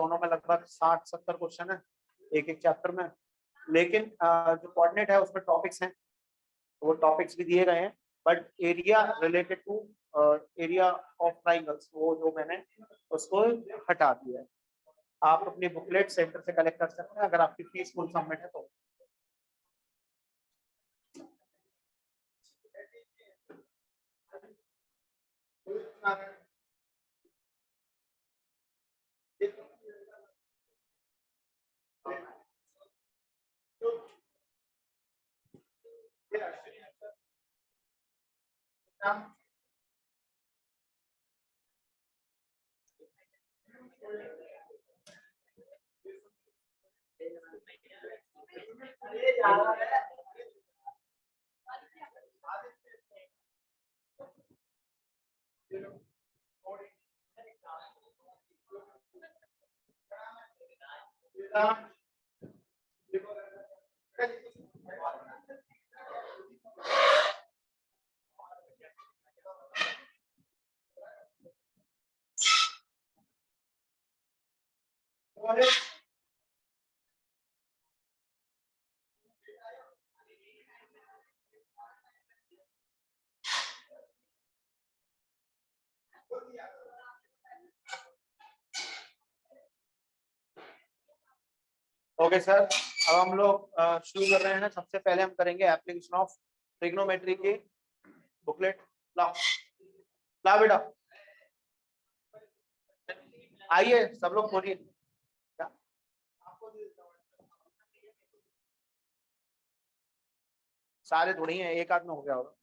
दोनों में लगभग 60-70 क्वेश्चन है एक एक चैप्टर में। लेकिन जो कोऑर्डिनेट है उसमें टॉपिक्स हैं, वो टॉपिक्स भी दिए गए हैं, but area related to area of triangles वो जो मैंने उसको हटा दिया है। आप अपनी बुकलेट सेंटर से कलेक्ट कर सकते हैं अगर आपकी फीस फुल सबमिट है तो। ओके सर, अब हम लोग शुरू कर रहे हैं। सबसे पहले हम करेंगे एप्लीकेशन ऑफ ट्रिग्नोमेट्री की बुकलेट। ला ला बेटा, आइए सब लोग बोलिए। सारे थोड़ी हैं, एक आध में हो गया होगा।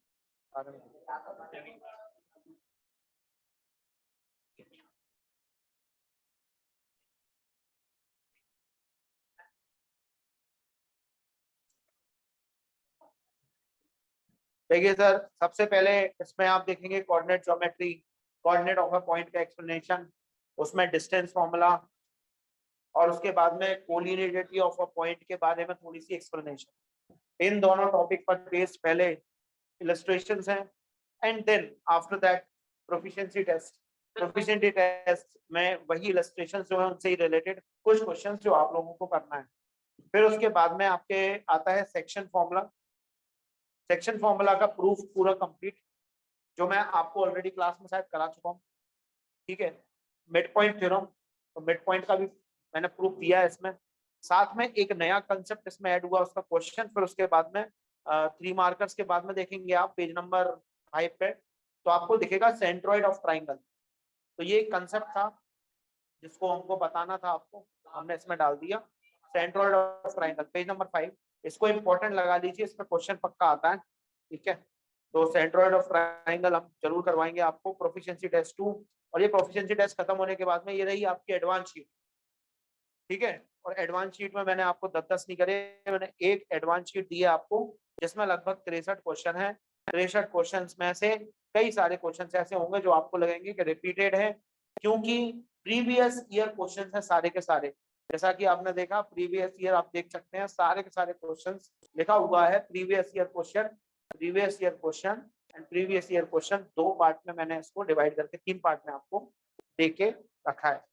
देखिए सर, सबसे पहले इसमें आप देखेंगे coordinate geometry, coordinate of a point का एक्सप्लेनेशन, उसमें डिस्टेंस फॉर्मूला, और उसके बाद में कोलिनियरिटी ऑफ अ पॉइंट के बारे में थोड़ी सी एक्सप्लेनेशन। इन दोनों टॉपिक पर बेस्ड पहले इलस्ट्रेशंस हैं, and then after that proficiency test. Proficiency test में वही इलस्ट्रेशन जो है उनसे ही रिलेटेड कुछ क्वेश्चंस जो आप लोगों को करना है। फिर उसके बाद में आपके आता है सेक्शन फॉर्मूला। सेक्शन फॉर्मूला का प्रूफ पूरा कंप्लीट, जो मैं आपको ऑलरेडी क्लास में शायद करा चुका हूँ, ठीक है। मिड पॉइंट थ्योरम, तो मिड पॉइंट का भी मैंने प्रूफ दिया है इसमें। साथ में एक नया कंसेप्ट इसमें ऐड हुआ, उसका क्वेश्चन। फिर उसके बाद में 3 मार्कर्स के बाद में देखेंगे आप पेज नंबर 5 पे, तो आपको दिखेगा सेंट्रोइड ऑफ ट्राइंगल। तो ये एक कंसेप्ट था जिसको हमको बताना था आपको, हमने इसमें डाल दिया centroid of triangle, page number 5। इसको इंपॉर्टेंट लगा लीजिए, इसमें क्वेश्चन पक्का आता है, ठीक है। तो सेंट्रोइड ऑफ ट्राइंगल हम जरूर करवाएंगे आपको। प्रोफिशिएंसी टेस्ट 2, और ये प्रोफिशिएंसी टेस्ट खत्म होने के बाद में ये रही आपकी एडवांस शीट, ठीक है। और एडवांस शीट में मैंने आपको 10-10 नहीं करे, मैंने एक एडवांस शीट दी है आपको जिसमें लगभग 63 क्वेश्चन है। 63 क्वेश्चन में से कई सारे क्वेश्चन ऐसे होंगे जो आपको लगेंगे कि रिपीटेड है, क्योंकि प्रीवियस ईयर क्वेश्चन है सारे के सारे। जैसा कि आपने देखा प्रीवियस ईयर, आप देख सकते हैं सारे के सारे क्वेश्चन लिखा हुआ है previous year question, previous year question and previous year question. 2 part में मैंने इसको डिवाइड करके 3 पार्ट में आपको दे के रखा है।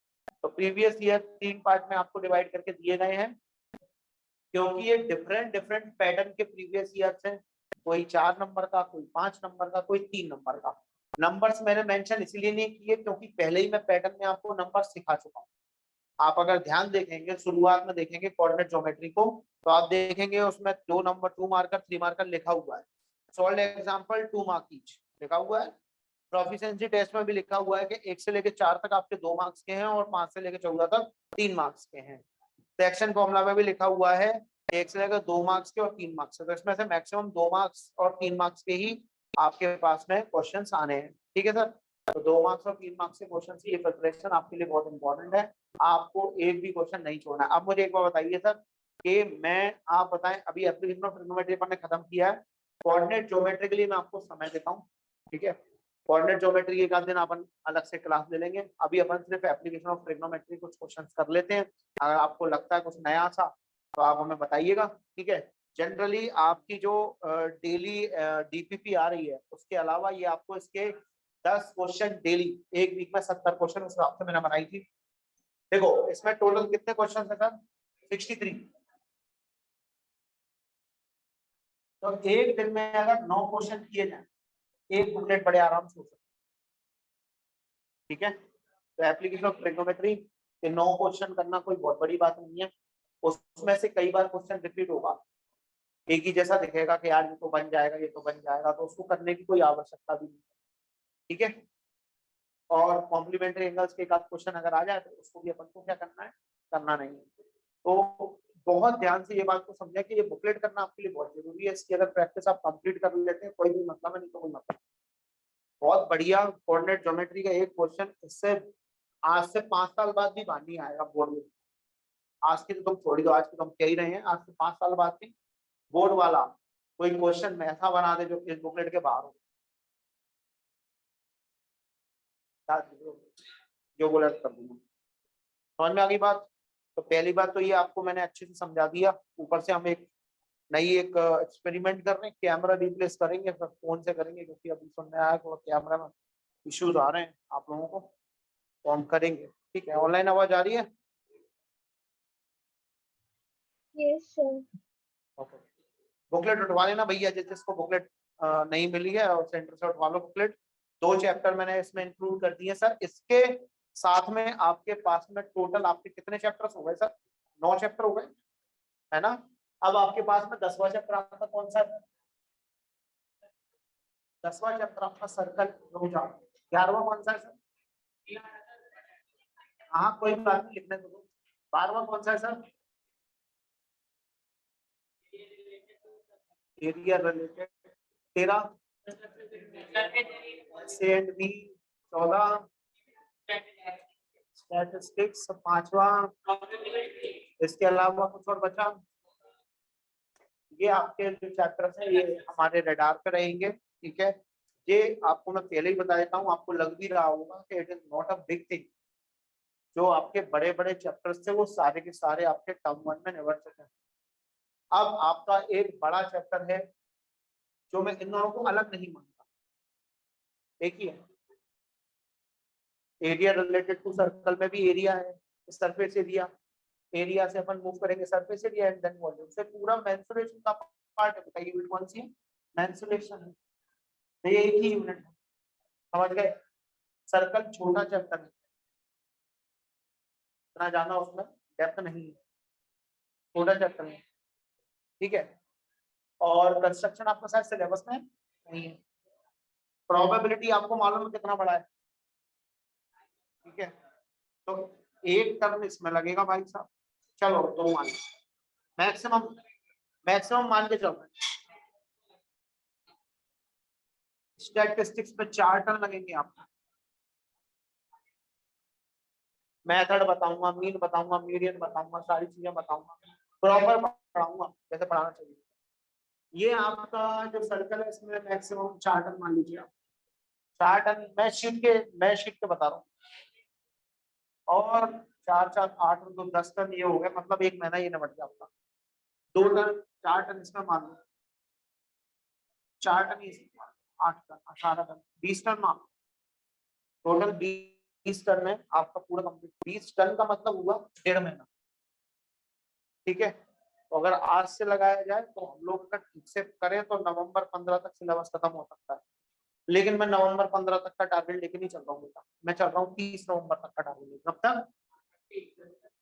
तो प्रीवियस ईयर 3 पार्ट में आपको डिवाइड करके दिए गए हैं, क्योंकि ये डिफरेंट डिफरेंट पैटर्न के प्रीवियस ईयर हैं। कोई 4 नंबर का, कोई 5 नंबर का, कोई 3 नंबर का। नंबर्स मैंने मेंशन इसलिए नहीं किए क्योंकि पहले ही मैं पैटर्न में आपको नंबर सिखा चुका हूँ। आप अगर ध्यान देखेंगे, शुरुआत में देखेंगे कोऑर्डिनेट ज्योमेट्री को, तो आप देखेंगे उसमें 2 नंबर, 2 मार्कर, 3 मार्कर लिखा हुआ है। सॉल्व एग्जाम्पल 2 मार्क ईच लिखा हुआ है। प्रोफिशिएंसी टेस्ट में भी लिखा हुआ है कि 1 से लेकर 4 तक आपके 2 मार्क्स के हैं और 5 से लेकर 14 तक 3 मार्क्स के हैं। सेक्शन फॉर्मूला में भी लिखा हुआ है 1 से लेकर 2 मार्क्स के और 3 मार्क्स के। तो इसमें से मैक्सिमम 2 मार्क्स और 3 मार्क्स के ही आपके पास में क्वेश्चंस आने हैं, ठीक है सर। तो 2 मार्क्स और 3 मार्क्स के क्वेश्चन की ये प्रिपरेशन आपके लिए बहुत इंपॉर्टेंट है। आपको एक भी क्वेश्चन नहीं छोड़ना है। अब मुझे एक बार बताइए सर कि मैं, आप बताएं, अभी एप्लीकेशन ऑफ ट्रिग्नोमेट्री पर खत्म किया है, कोऑर्डिनेट ज्योमेट्री के लिए मैं आपको समय देता हूँ, ठीक है। कोऑर्डिनेट ज्योमेट्री एक आध दिन अपन अलग से क्लास ले लेंगे। अभी अपन सिर्फ एप्लीकेशन ऑफ ट्रिग्नोमेट्री कुछ क्वेश्चंस कर लेते हैं। अगर आपको लगता है कुछ नया सा तो आप हमें बताइएगा, ठीक है। जनरली आपकी जो डेली डीपीपी आ रही है उसके अलावा ये आपको इसके 10 क्वेश्चन डेली, एक वीक में 70 क्वेश्चन उस हिसाब से मैंने बनाई थी। देखो इसमें टोटल कितने क्वेश्चन है सर? 63। तो एक दिन में अगर 9 क्वेश्चन किए जाए, एक बुकलेट बड़े आराम से हो सकता है। ठीक है, तो एप्लीकेशन ऑफ ट्रिग्नोमेट्री के 9 क्वेश्चन करना कोई बहुत बड़ी बात नहीं है। उसमें से कई बार क्वेश्चन रिपीट होगा, एक ही जैसा दिखेगा कि यार ये तो बन जाएगा, ये तो बन जाएगा, तो उसको करने की कोई आवश्यकता भी नहीं। ठीक है, और कॉम्प्लीमेंट्री एंगल्स के एक आध क्वेश्चन अगर आ जाए तो उसको भी अपन को क्या करना है, करना नहीं है। तो बहुत ध्यान से ये बात को समझे कि ये बुकलेट करना आपके लिए बहुत जरूरी है। इसकी अगर प्रैक्टिस आप कंप्लीट कर लेते हैं कोई भी मतलब है, नहीं तो कोई मतलब। बहुत बढ़िया कोऑर्डिनेट ज्योमेट्री का एक क्वेश्चन इससे आज से 5 साल बाद भी बाहर नहीं आएगा बोर्ड में। आज की तो तुम छोड़ दो, आज की तुम कह ही रहे हैं, आज से 5 साल बाद भी बोर्ड वाला कोई क्वेश्चन में ऐसा बना दे जो इस बुकलेट के बाहर हो, जो बोला कर दूंगा। समझ में आ गई बात? तो पहली बात तो ये आपको मैंने अच्छे से समझा दिया। ऊपर से हम एक नई एक एक्सपेरिमेंट कर रहे हैं, कैमरा रिप्लेस करेंगे, फिर फोन से करेंगे, क्योंकि अभी सुनने आया थोड़ा कैमरा में इश्यूज आ रहे हैं आप लोगों को, तो हम करेंगे। ठीक है, ऑनलाइन आवाज आ रही है? Yes sir. ओके, बुकलेट उठवा लेना भैया, जिसको बुकलेट नहीं मिली है और सेंटर से उठवा लो बुकलेट। 2 चैप्टर मैंने इसमें इंक्लूड कर दिए सर। इसके साथ में आपके पास में टोटल आपके कितने चैप्टर्स हो गए सर? 9 चैप्टर हो गए, है ना? अब आपके पास में 10वां चैप्टर आपका कौन सा है? 10वां चैप्टर आपका सर्कल रोजा। 11वां कौन सा है सर? हाँ कोई बात नहीं, लिखने दो। 12वां कौन सा है सर? Area related. 13 से एंड बी। 14 स्टैटिस्टिक्स। 5वां। इसके अलावा कुछ और बचा? ये आपके जो चैप्टर्स हैं ये हमारे रडार पे रहेंगे। ठीक है, ये आपको मैं पहले ही बता देता हूँ, आपको लग भी रहा होगा कि it is not a big thing. जो आपके बड़े बड़े चैप्टर्स थे वो सारे के सारे आपके टर्म 1 में निबट चुके हैं। अब आपका एक बड़ा चैप्टर है जो मैं इन दोनों को अलग नहीं मानता, एक ही है। एरिया रिलेटेड टू सर्कल में भी एरिया है, सरफेस एरिया। एरिया से अपन मूव करेंगे surface area and then volume से पूरा मेंसुरेशन का पार्ट है। बताइए यूनिट कौन सी है? मेंसुरेशन है। तो ये एक ही यूनिट है, समझ गए? सर्कल छोटा चैप्टर है, इतना जाना उसमें डेप्थ नहीं है, छोटा चैप्टर है। ठीक है, और कंस्ट्रक्शन आपका शायद सिलेबस में नहीं है। प्रोबेबिलिटी आपको मालूम है कितना बड़ा है? ठीक है, तो एक टर्म इसमें लगेगा भाई साहब। चलो 2 मान, मैक्सिमम मैक्सिमम मान के चल रहे हैं। स्टैटिस्टिक्स में 4 टर्म लगेंगे आपको। मेथड बताऊंगा, मीन बताऊंगा, मीडियन बताऊंगा, सारी चीजें बताऊंगा, प्रॉपर पढ़ाऊंगा जैसे पढ़ाना चाहिए। ये आपका जो सर्कल है इसमें मैक्सिमम 4 टर्म मान लीजिए आप। 4 टर्म मैं शीट के बता रहा हूँ। और 4 4 8 और 2 10 टन ये हो गए, मतलब 1 महीना ये निपट गया आपका। 2 टन 4 टन इसमें मान लो, 4 टन 8 टन 18 टन 20 टन मान, टोटल 20 टन में आपका पूरा कंप्लीट। 20 टन का मतलब हुआ 1.5 महीना। ठीक है, तो अगर आज से लगाया जाए तो हम लोग अगर ठीक से करें तो नवंबर 15 तक सिलेबस खत्म हो सकता है। लेकिन मैं नवंबर 15 तक का टारगेट लेके नहीं चल रहा हूँ बेटा, मैं चल रहा हूँ 30 नवंबर तक का टारगेट लेके। कब तक?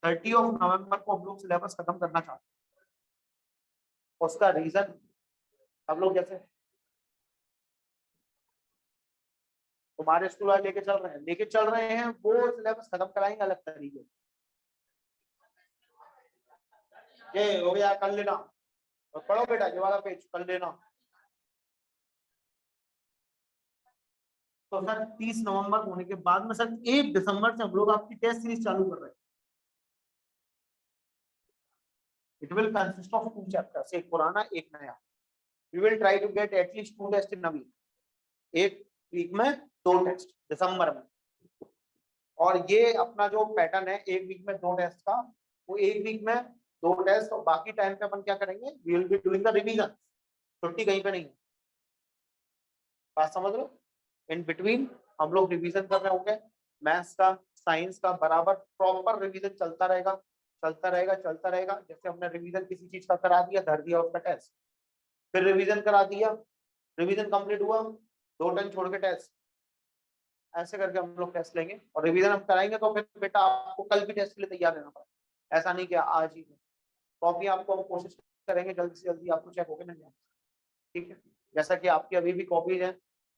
30 नवंबर को हम लोग सिलेबस खत्म करना चाहते हैं। उसका रीजन हम लोग जैसे तुम्हारे स्कूल वाले लेके चल रहे हैं वो सिलेबस खत्म कराएंगे अलग तरीके। ये हो गया, कर लेना और पढ़ो बेटा ये वाला पेज कर लेना। तो सर 30 नवंबर होने के बाद में सर 1 दिसंबर से हम लोग आपकी टेस्ट सीरीज चालू कर रहे हैं। It will consist of 2 chapters, एक पुराना एक नया। We will try to get at least 2 test in a week. एक वीक में 2 टेस्ट दिसंबर में। और ये अपना जो पैटर्न है एक वीक में 2 टेस्ट का, वो एक वीक में 2 टेस्ट और बाकी टाइम पे अपन क्या करेंगे, we will be doing the revision. छुट्टी कहीं पे नहीं है, बात समझ लो। इन बिटवीन हम लोग रिवीजन कर रहे होंगे मैथ्स का, साइंस का बराबर प्रॉपर रिवीजन चलता रहेगा, चलता रहेगा, चलता रहेगा। जैसे हमने रिवीजन किसी चीज का करा दिया, धर दिया उसका टेस्ट, फिर रिवीजन करा दिया, रिवीजन कंप्लीट हुआ, 2 टर्म छोड़ के टेस्ट, ऐसे करके हम लोग टेस्ट लेंगे। और रिवीजन हम कराएंगे तो फिर बेटा आपको कल भी टेस्ट के लिए तैयार रहना पड़ेगा। ऐसा नहीं कि आज ही कॉपी आपको हम कोशिश करेंगे जल्दी से जल्दी आपको चेक होके मिल जाए, ठीक है। जैसा कि आपकी अभी भी कॉपीज है,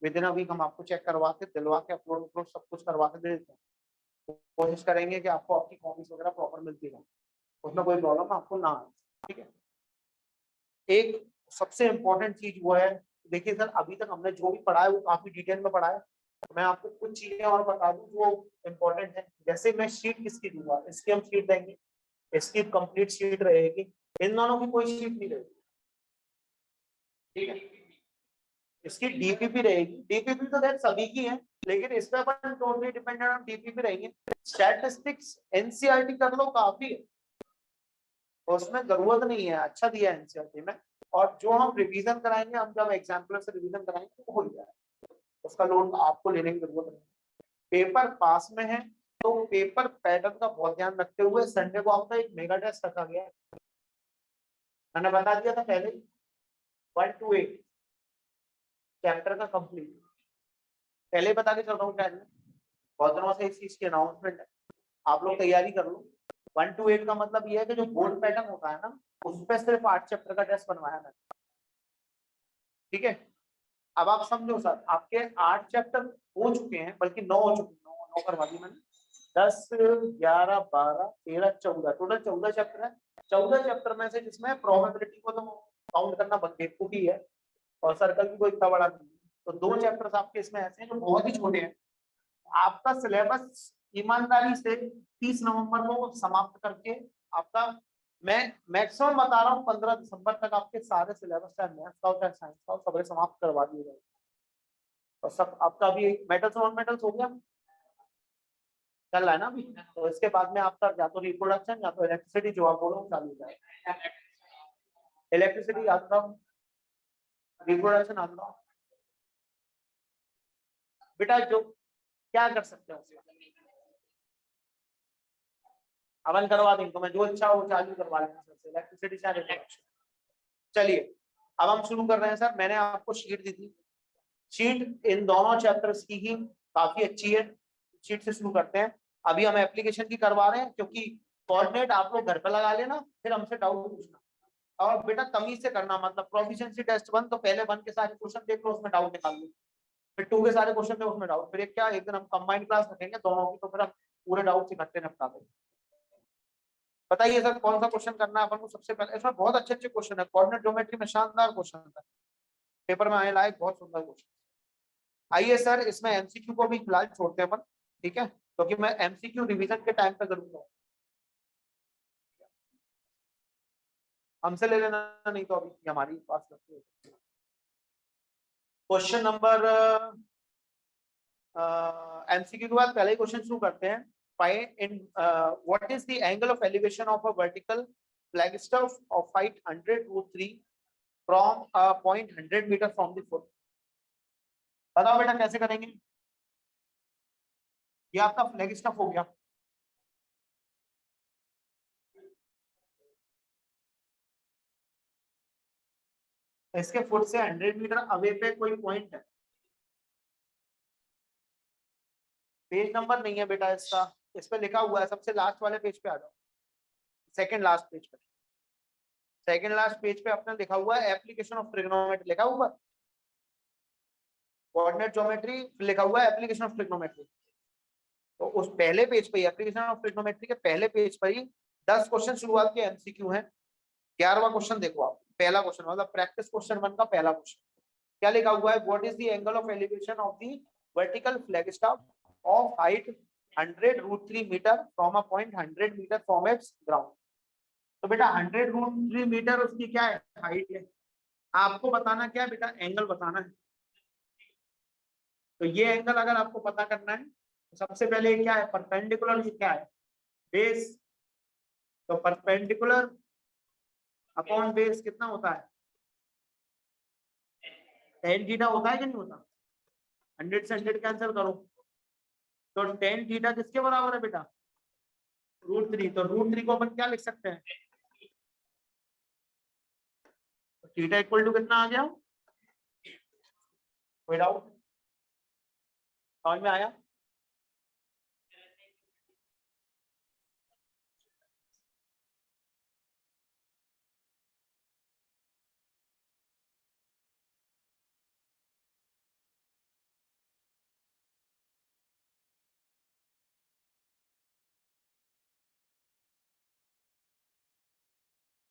विद इन अ वीक हम आपको चेक करवा के दिलवा के अपलोड सब कुछ करवा के दे देते हैं। कोशिश करेंगे कि आपको आपकी कॉपीज वगैरह प्रॉपर मिलती रहे, उसमें कोई प्रॉब्लम आपको ना आए, ठीक है। एक सबसे इम्पोर्टेंट चीज वो है, देखिए सर अभी तक हमने जो भी पढ़ा है वो काफी डिटेल में पढ़ा है। मैं आपको कुछ चीजें और बता दूं जो इम्पोर्टेंट है। जैसे मैं शीट किसकी दूंगा, इसकी हम शीट देंगे, इसकी कंप्लीट शीट रहेगी, इन दोनों की कोई शीट नहीं रहेगी, ठीक है। इसकी डीपीपी रहेगी, डीपीपी तो खैर सभी की है, लेकिन इस पे अपन टोटली डिपेंडेंट ऑन डीपीपी रहेंगे। स्टैटिस्टिक्स एनसीईआरटी कर लो काफी है, उसमें जरूरत नहीं है, अच्छा दिया है एनसीईआरटी में। और जो हम रिवीजन कराएंगे, हम जब एग्जाम्पलर से रिवीजन कराएंगे तो हो जाएगा, उसका लोड आपको लेने की जरूरत नहीं। पेपर पास में है तो पेपर पैटर्न का बहुत ध्यान रखते हुए संडे को आपका एक मेगा टेस्ट रखा गया है, मैंने बता दिया था पहले, 1 to 8 चैप्टर का कंप्लीट पहले बता के चल रहा हूँ, शायद बहुत दिनों से इस चीज की अनाउंसमेंट है, आप लोग तैयारी कर लो। 1 to 8 का मतलब ये है कि जो बोर्ड पैटर्न होता है ना, उस पर सिर्फ 8 चैप्टर का टेस्ट बनवाया मैंने, ठीक है। अब आप समझो सर, आपके 8 चैप्टर हो चुके हैं, बल्कि 9 हो चुके हैं, 9 करवा दी मैंने, 10 11 12 13 14 टोटल 14 चैप्टर है। 14 चैप्टर में से जिसमें प्रोबेबिलिटी को तो काउंट करना बेवकूफी है, और सर्कल भी कोई इतना बड़ा नहीं है, तो 2 चैप्टर्स आपके इसमें ऐसे हैं जो बहुत ही छोटे हैं। आपका सिलेबस ईमानदारी से 30 नवंबर को समाप्त करके आपका, मैं मैक्सिमम बता रहा हूँ 15 दिसंबर तक आपके सारे सिलेबस, चाहे मैथ्स का हो चाहे साइंस का हो, सब समाप्त करवा दिए जाएंगे। और सब आपका भी मेटल्स नॉन मेटल्स हो गया, चल रहा है ना अभी। तो इसके बाद में आपका या तो रिप्रोडक्शन या तो इलेक्ट्रिसिटी, जो आप बोलो चालू हो जाएगा। इलेक्ट्रिसिटी याद रखो, रिप्रोडक्शन याद रखो बेटा। जो क्या कर सकते हो, अपन करवा देंगे, तो मैं जो इच्छा हो चालू करवा लेंगे, इलेक्ट्रिसिटी चाहे रिप्रोडक्शन। चलिए अब हम शुरू कर रहे हैं सर। मैंने आपको शीट दी थी, शीट इन दोनों चैप्टर्स की ही काफी अच्छी है, शीट से शुरू करते हैं। अभी हम एप्लीकेशन की करवा रहे हैं, क्योंकि कोऑर्डिनेट आप लोग घर पे लगा लेना, फिर हमसे डाउट पूछना, और बेटा तमीज से करना, मतलब प्रोफिशिएंसी टेस्ट 1 तो पहले 1 के सारे क्वेश्चन देख लो, उसमें डाउट निकाल लो, फिर 2 के सारे क्वेश्चन देखो उसमें डाउट, फिर एक क्या एक दिन हम कंबाइंड क्लास रखेंगे दोनों की, तो फिर हम पूरे डाउट इकट्ठे निपटा देंगे। बताइए सर कौन सा क्वेश्चन करना है अपन को सबसे पहले। इसमें बहुत अच्छे अच्छे क्वेश्चन है, कोऑर्डिनेट ज्योमेट्री में शानदार क्वेश्चन है, पेपर में आने लायक बहुत सुंदर क्वेश्चन। आइए सर इसमें एमसीक्यू को भी फिलहाल छोड़ते हैं अपन, ठीक है, क्योंकि मैं एमसीक्यू रिवीजन के टाइम पे करूंगा, हमसे ले लेना नहीं तो अभी हमारी पास रखी है। क्वेश्चन नंबर एमसीक्यू के बाद पहले ही क्वेश्चन शुरू करते हैं। Find in what is the angle of elevation of a vertical flagstaff of height 100√3 from a point 100 metre from the foot. बताओ बेटा कैसे करेंगे। ये आपका फ्लैगस्टफ हो गया, इसके फुट से 100 मीटर अवे पे कोई पॉइंट है, पेज नंबर नहीं है बेटा इसका, इस पे लिखा हुआ है, सबसे लास्ट वाले पेज पे आ जाओ, सेकंड लास्ट पेज पे, सेकंड लास्ट पेज पे अपने लिखा हुआ है एप्लीकेशन ऑफ ट्रिग्नोमेट्री, लिखा हुआ कोऑर्डिनेट ज्योमेट्री, लिखा हुआ है एप्लीकेशन ऑफ ट्रिग्नोमेट्री। तो उस पहले पेज पे एप्लीकेशन ऑफ ट्रिग्नोमेट्री के पहले पेज पर ही 10 क्वेश्चन शुरुआत के एमसीक्यू हैं। 11वां क्वेश्चन देखो आप, पहला क्वेश्चन मतलब प्रैक्टिस क्वेश्चन 1 का पहला क्वेश्चन क्या लिखा हुआ है, what is the angle of elevation of the vertical flagstaff of height 100√3 metre from a point 100 metre from its ground. तो बेटा 100√3 मीटर उसकी क्या है, हाइट है, आपको बताना क्या है बेटा, एंगल बताना है। तो ये एंगल अगर आपको पता करना है तो सबसे पहले क्या है, परपेंडिकुलर, ये क्या है, बेस। तो परपेंडिकुलर अपॉन बेस कितना होता है, tan थीटा होता है कि नहीं होता, 100 से 100 कैंसिल करो, तो टेन थीटा किसके बराबर है बेटा? √3। तो √3 को अपन क्या लिख सकते हैं? थीटा इक्वल टू कितना आ गया? कोई डाउट? समझ में आया?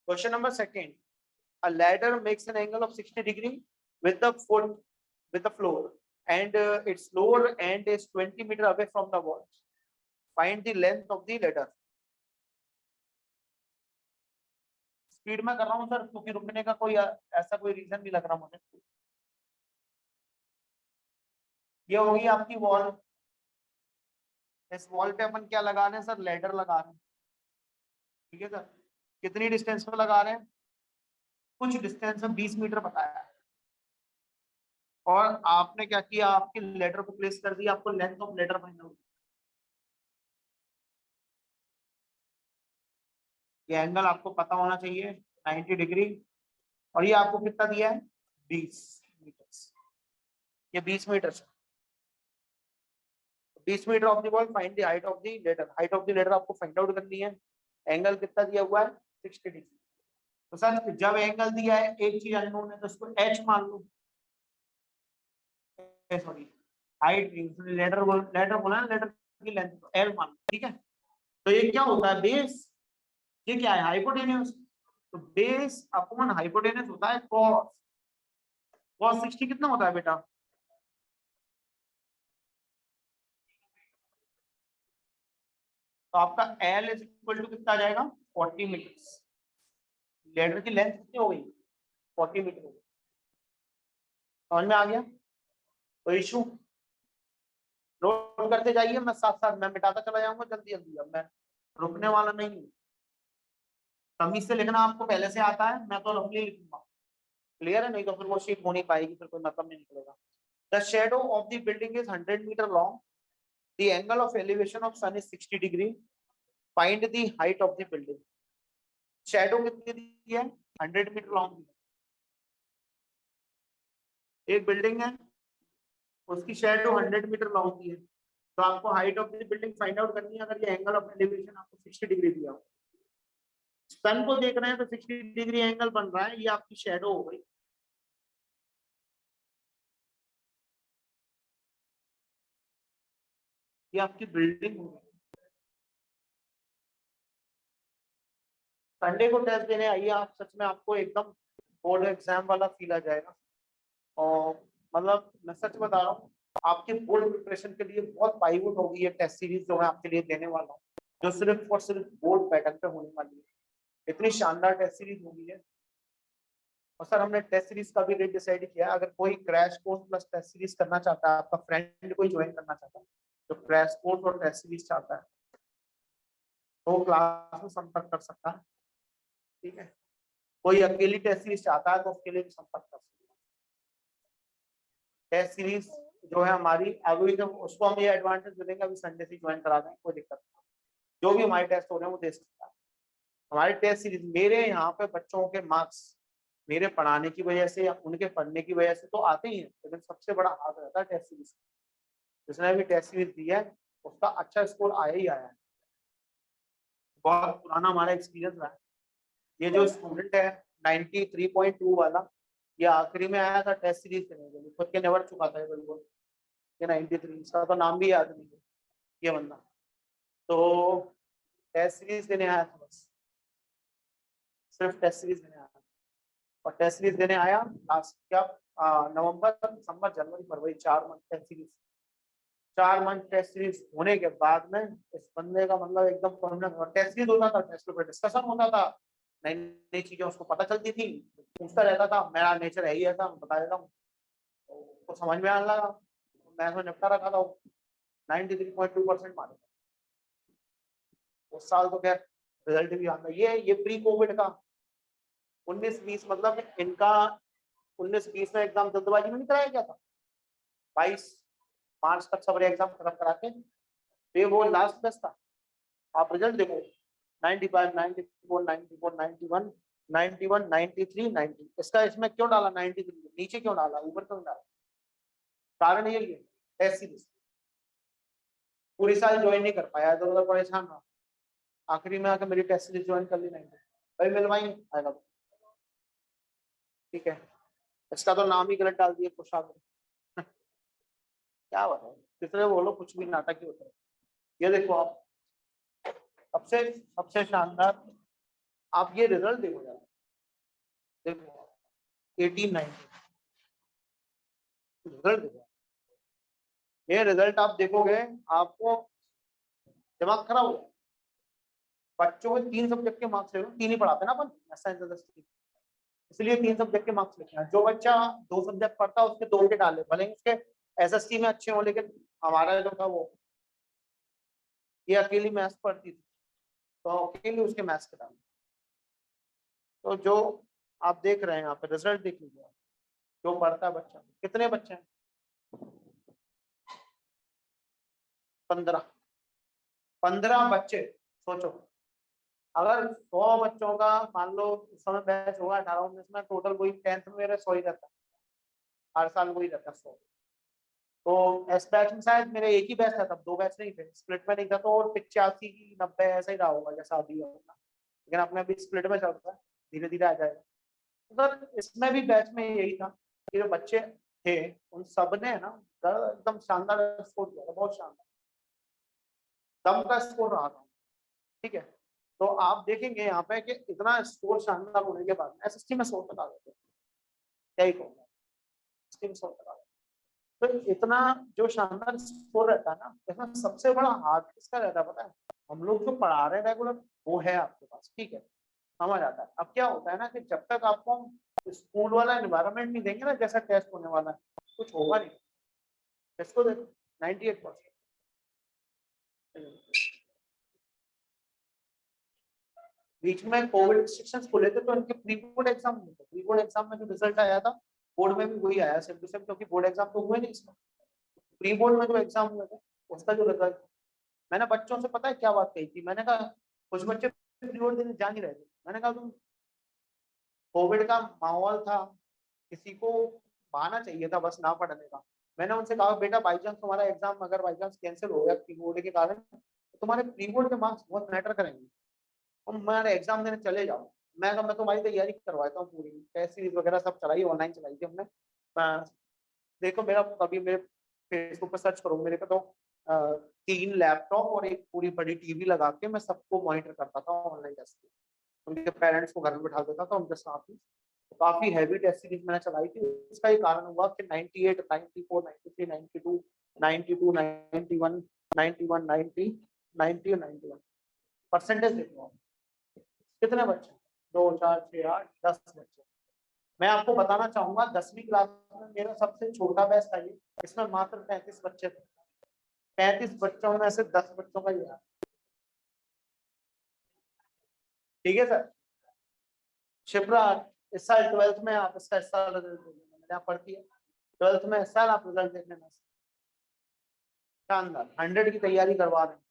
Question number second. A ladder makes an angle of 60 degree with the foot with the floor, and its lower end is 20 meter away from the wall. Find the length of the ladder. Speed में कर रहा हूँ sir, क्योंकि रुकने का कोई ऐसा कोई रीजन नहीं लग रहा मुझे। ये होगी आपकी वॉल। इस वॉल पे अपन क्या लगा रहे हैं सर? लैडर लगा रहे हैं। ठीक है सर। कितनी डिस्टेंस पे लगा रहे हैं? कुछ डिस्टेंस में 20 मीटर बताया है। और आपने क्या किया? आपके लेटर को प्लेस कर दिया, आपको length of ladder find out. ये एंगल आपको पता होना चाहिए 90 डिग्री, और ये आपको कितना दिया है? 20 मीटर। ये 20 मीटर है। 20 meter of the wall, find the height of the ladder. Height of the ladder आपको फाइंड आउट करनी है। एंगल कितना दिया हुआ है? 60 डिग्री। तो सर जब एंगल दिया है, एक चीज अननोन है तो उसको एच मान लो। सॉरी, हाइट लेटर बोला ना, लेटर की लेंथ एल मान लो। ठीक है। तो ये क्या होता है? बेस। ये क्या है? हाइपोटेन्यूस। तो बेस अपॉन हाइपोटेन्यूस होता है कॉस। कॉस 60 कितना होता है बेटा? तो आपका एल इज इक्वल टू कितना आ जाएगा? 40 मीटर। लेटर की लेंथ कितनी हो गई? 40 मीटर हो गई। समझ में आ गया? कोई इशू? नोट करते जाइए, मैं साथ साथ मैं मिटाता चला जाऊंगा जल्दी जल्दी। अब मैं रुकने वाला नहीं हूँ। तमीज से लिखना आपको पहले से आता है, मैं तो रफली लिखूंगा। क्लियर है? नहीं तो फिर वो शीट हो नहीं पाएगी, फिर कोई मतलब नहीं निकलेगा। The shadow of the building is 100 meter long. The angle of elevation of sun is 60 degree. Find the height of the building. Shadow कितनी दी है? 100 मीटर लॉन्ग। एक बिल्डिंग है, उसकी शेडो 100 मीटर लॉन्ग की है, तो आपको height of the building find out करनी है। अगर ये एंगल ऑफ एलिवेशन आपको 60 डिग्री दिया हो, सन को देख रहे हैं तो 60 डिग्री एंगल बन रहा है, ये आपकी शेडो हो गई। ये आपकी बिल्डिंग हो गई। संडे को टेस्ट देने आइए आप, सच में आपको एकदम बोर्ड एग्जाम वाला फील आ जाएगा। और मतलब मैं सच बता रहा हूँ, आपके बोर्ड प्रिपरेशन के लिए बहुत पाइवट होगी ये टेस्ट सीरीज जो मैं आपके लिए देने वाला हूँ, जो सिर्फ और सिर्फ बोर्ड पैटर्न पे होने वाली है। इतनी शानदार टेस्ट सीरीज होगी है। और सर हमने टेस्ट सीरीज का भी रेट डिसाइड किया है। अगर कोई crash course plus test series करना चाहता है, आपका फ्रेंड कोई ज्वाइन करना चाहता है तो क्रैश कोर्स और टेस्ट सीरीज चाहता है, तो क्लास में संपर्क कर सकता है। ठीक है। कोई अकेली टेस्ट सीरीज चाहता है तो उसके लिए भी संपर्क कर सकता है। टेस्ट सीरीज जो है हमारी, अभी तो उसको हम ये एडवांटेज दे देंगे, अभी संडे से ज्वाइन करा दें, कोई दिक्कत नहीं। जो भी हमारे टेस्ट हो रहे हैं वो दे सकता है। हमारी टेस्ट सीरीज, मेरे यहाँ पे बच्चों के मार्क्स मेरे पढ़ाने की वजह से या उनके पढ़ने की वजह से तो आते ही हैं, लेकिन सबसे बड़ा हाथ रहता है टेस्ट सीरीज। जिसने भी टेस्ट सीरीज दी है उसका अच्छा स्कोर आया ही आया है। बहुत पुराना हमारा एक्सपीरियंस रहा है। ये जो स्टूडेंट है 93.2 वाला, ये आखिरी में आया था टेस्ट सीरीज देने के लिए, खुद के नेवर चुका था बिल्कुल। ये 93, इसका तो नाम भी याद नहीं है ये बंदा। तो टेस्ट सीरीज देने आया था, बस सिर्फ टेस्ट सीरीज देने आया। और टेस्ट सीरीज देने आया लास्ट क्या, नवंबर दिसंबर जनवरी फरवरी, 4 month test series. 4 month test series होने के बाद में इस बंदे का मतलब एकदम परमानेंट टेस्ट सीरीज होता था, टेस्ट पेपर डिस्कशन होता था, नई नई चीजें उसको पता चलती थी, पूछता रहता था। मेरा नेचर है ही ऐसा, बता देता हूँ, तो उसको समझ में आने लगा। मैं तो निपटा रखा था। 93.2% मारे उस साल। तो खैर रिजल्ट भी आता। ये प्री कोविड का 19-20, मतलब इनका 19-20 में एग्जाम जल्दबाजी में नहीं कराया गया था। 22 मार्च तक सब एग्जाम खत्म करा के ये वो लास्ट बेस्ट था। आप रिजल्ट देखो 95, 94, 94, 91, 91, 93, 90। इसका इसमें क्यों डाला 93, नीचे क्यों डाला, ऊपर क्यों डाला? कारण यही है, टेस्ट सीरीज पूरी साल ज्वाइन नहीं कर पाया, तो मतलब परेशान रहा, आखिरी में आकर मेरी टेस्ट सीरीज ज्वाइन कर ली 90। भाई मिलवाएंगे आएगा तो। ठीक है, इसका तो नाम ही गलत डाल दिया खुशाब। क्या बताओ, कितने बोलो कुछ भी नाटक ही होता है। ये देखो आप, सबसे सबसे शानदार, आप ये रिजल्ट देखो यार, देखो 18, 19 रिजल्ट देखो। ये रिजल्ट आप देखोगे आपको दिमाग खराब हो जाएगा। बच्चों के 3 सब्जेक्ट के मार्क्स ले लो, 3 ही पढ़ाते ना अपन साइंस, इसलिए 3 सब्जेक्ट के मार्क्स लिखे हैं। जो बच्चा 2 सब्जेक्ट पढ़ता है उसके 2 के डाले, भले ही उसके एसएससी में अच्छे हो, लेकिन हमारा जो था वो, ये अकेली मैथ्स पढ़ती थी तो अकेले उसके मैथ्स के डाले। तो जो आप देख रहे हैं यहाँ पे रिजल्ट देख लीजिए, जो पढ़ता है बच्चा, कितने बच्चे हैं? 15 बच्चे। सोचो, अगर 100 बच्चों का मान लो उस समय बैच होगा 18-19 में, टोटल वही 10th में मेरे 100 ही रहता है, हर साल वही रहता है 100। तो एस बैच में शायद मेरे एक ही बैच था तब, 2 बैच नहीं थे, स्प्लिट में नहीं था, तो 85 की 90 ऐसा ही रहा होगा जैसा अभी होगा, लेकिन अपने अभी स्प्लिट में चलता है, धीरे धीरे आ जाएगा। सर इसमें भी बैच में यही था कि जो बच्चे थे उन सब ने ना एकदम शानदार स्कोर किया था, बहुत शानदार दम का स्कोर रहा था। ठीक है, तो आप देखेंगे यहाँ पे कि इतना स्कोर शानदार होने के बाद एसएसटी में 100 तक आ गए थे, क्या ही कहूँगा, एसएसटी में 100 तक आ गए। तो इतना जो शानदार स्कोर रहता है ना, इसमें सबसे बड़ा हाथ किसका रहता है पता है? हम लोग जो पढ़ा रहे हैं रेगुलर वो है आपके पास, ठीक है, समझ आता है। अब क्या होता है ना कि जब तक आपको स्कूल वाला एनवायरनमेंट नहीं देंगे ना, जैसा टेस्ट होने वाला है, कुछ होगा नहीं। इसको देखो 98%। बीच में कोविड रिस्ट्रिक्शंस खुले थे तो इनके प्री बोर्ड एग्जाम हुए थे, प्री बोर्ड एग्जाम में जो रिजल्ट आया था बोर्ड में भी वही आया सेम टू सेम, क्योंकि बोर्ड एग्जाम तो हुए नहीं इसमें। प्री बोर्ड में जो एग्जाम हुए थे उसका जो रिजल्ट, मैंने बच्चों से पता है क्या बात कही थी, मैंने कहा कुछ बच्चे प्री बोर्ड देने जा नहीं रहे थे, मैंने कहा तुम, कोविड का माहौल था, किसी को बहाना चाहिए था बस ना पढ़ने का। मैंने उनसे कहा बेटा बाई चांस तुम्हारा एग्जाम अगर बाई चांस कैंसिल हो गया प्री बोर्ड के कारण, तो तुम्हारे प्री बोर्ड के मार्क्स बहुत मैटर करेंगे, तुम हमारे एग्जाम देने चले जाओ। मैं कहा मैं तुम्हारी तैयारी करवाता हूँ पूरी, टेस्ट सीरीज वगैरह सब चलाई, ऑनलाइन चलाई थी हमने। देखो मेरा कभी मेरे फेसबुक पर सर्च करो, मेरे पे तो 3 लैपटॉप और एक पूरी बड़ी टीवी लगा के मैं सबको मॉनिटर करता था ऑनलाइन टेस्ट, उनके पेरेंट्स को घर में बिठा देता था उनके साथ ही। तो काफी हैवी टेस्ट सीरीज मैंने चलाई थी। इसका ये कारण हुआ कि 98, 94, 93, 92, 92, 91, 91, 90, 90 और 91 परसेंटेज देखो कितने बच्चे, 2, 4, 6, 8, 10 बच्चे। मैं आपको बताना चाहूंगा 10वीं क्लास में मेरा सबसे छोटा बैच था ये, इसमें मात्र 35 बच्चे थे। 35 बच्चों में से 10 बच्चों का ये, ठीक है सर। शिप्रा इस साल 12th में आप इसका इस साल रिजल्ट दे देना, मैंने आप पढ़ती है 12th में इस साल आप रिजल्ट देख लेना, शानदार 100 की तैयारी करवा रहे हैं।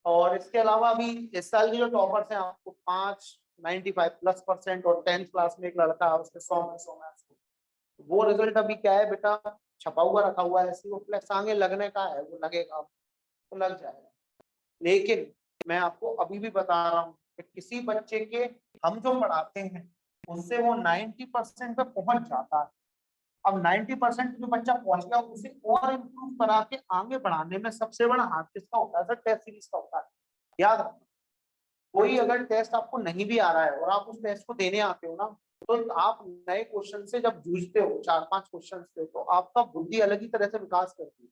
और इसके अलावा अभी इस साल की जो टॉपर्स हैं आपको 95+% और 10th क्लास में एक लड़का है उसके 100 में 100 मार्क्स, वो रिजल्ट अभी क्या है बेटा, छपा हुआ रखा हुआ है, ऐसी वो फ्लैक्स आगे लगने का है, वो लगेगा तो लग जाएगा। लेकिन मैं आपको अभी भी बता रहा हूँ कि किसी बच्चे के हम जो पढ़ाते हैं उससे वो 90% पे पहुंच जाता है। अब 90% जो बच्चा पहुंच गया उसे और इम्प्रूव करा के आगे बढ़ाने में सबसे बड़ा हाथ किसका होता है सर? टेस्ट सीरीज का होता है। याद रखना, कोई अगर टेस्ट आपको नहीं भी आ रहा है और आप उस टेस्ट को देने आते हो ना, तो आप नए क्वेश्चन से जब जूझते हो 4-5 क्वेश्चन से, तो आपका बुद्धि अलग ही तरह से विकास करती है।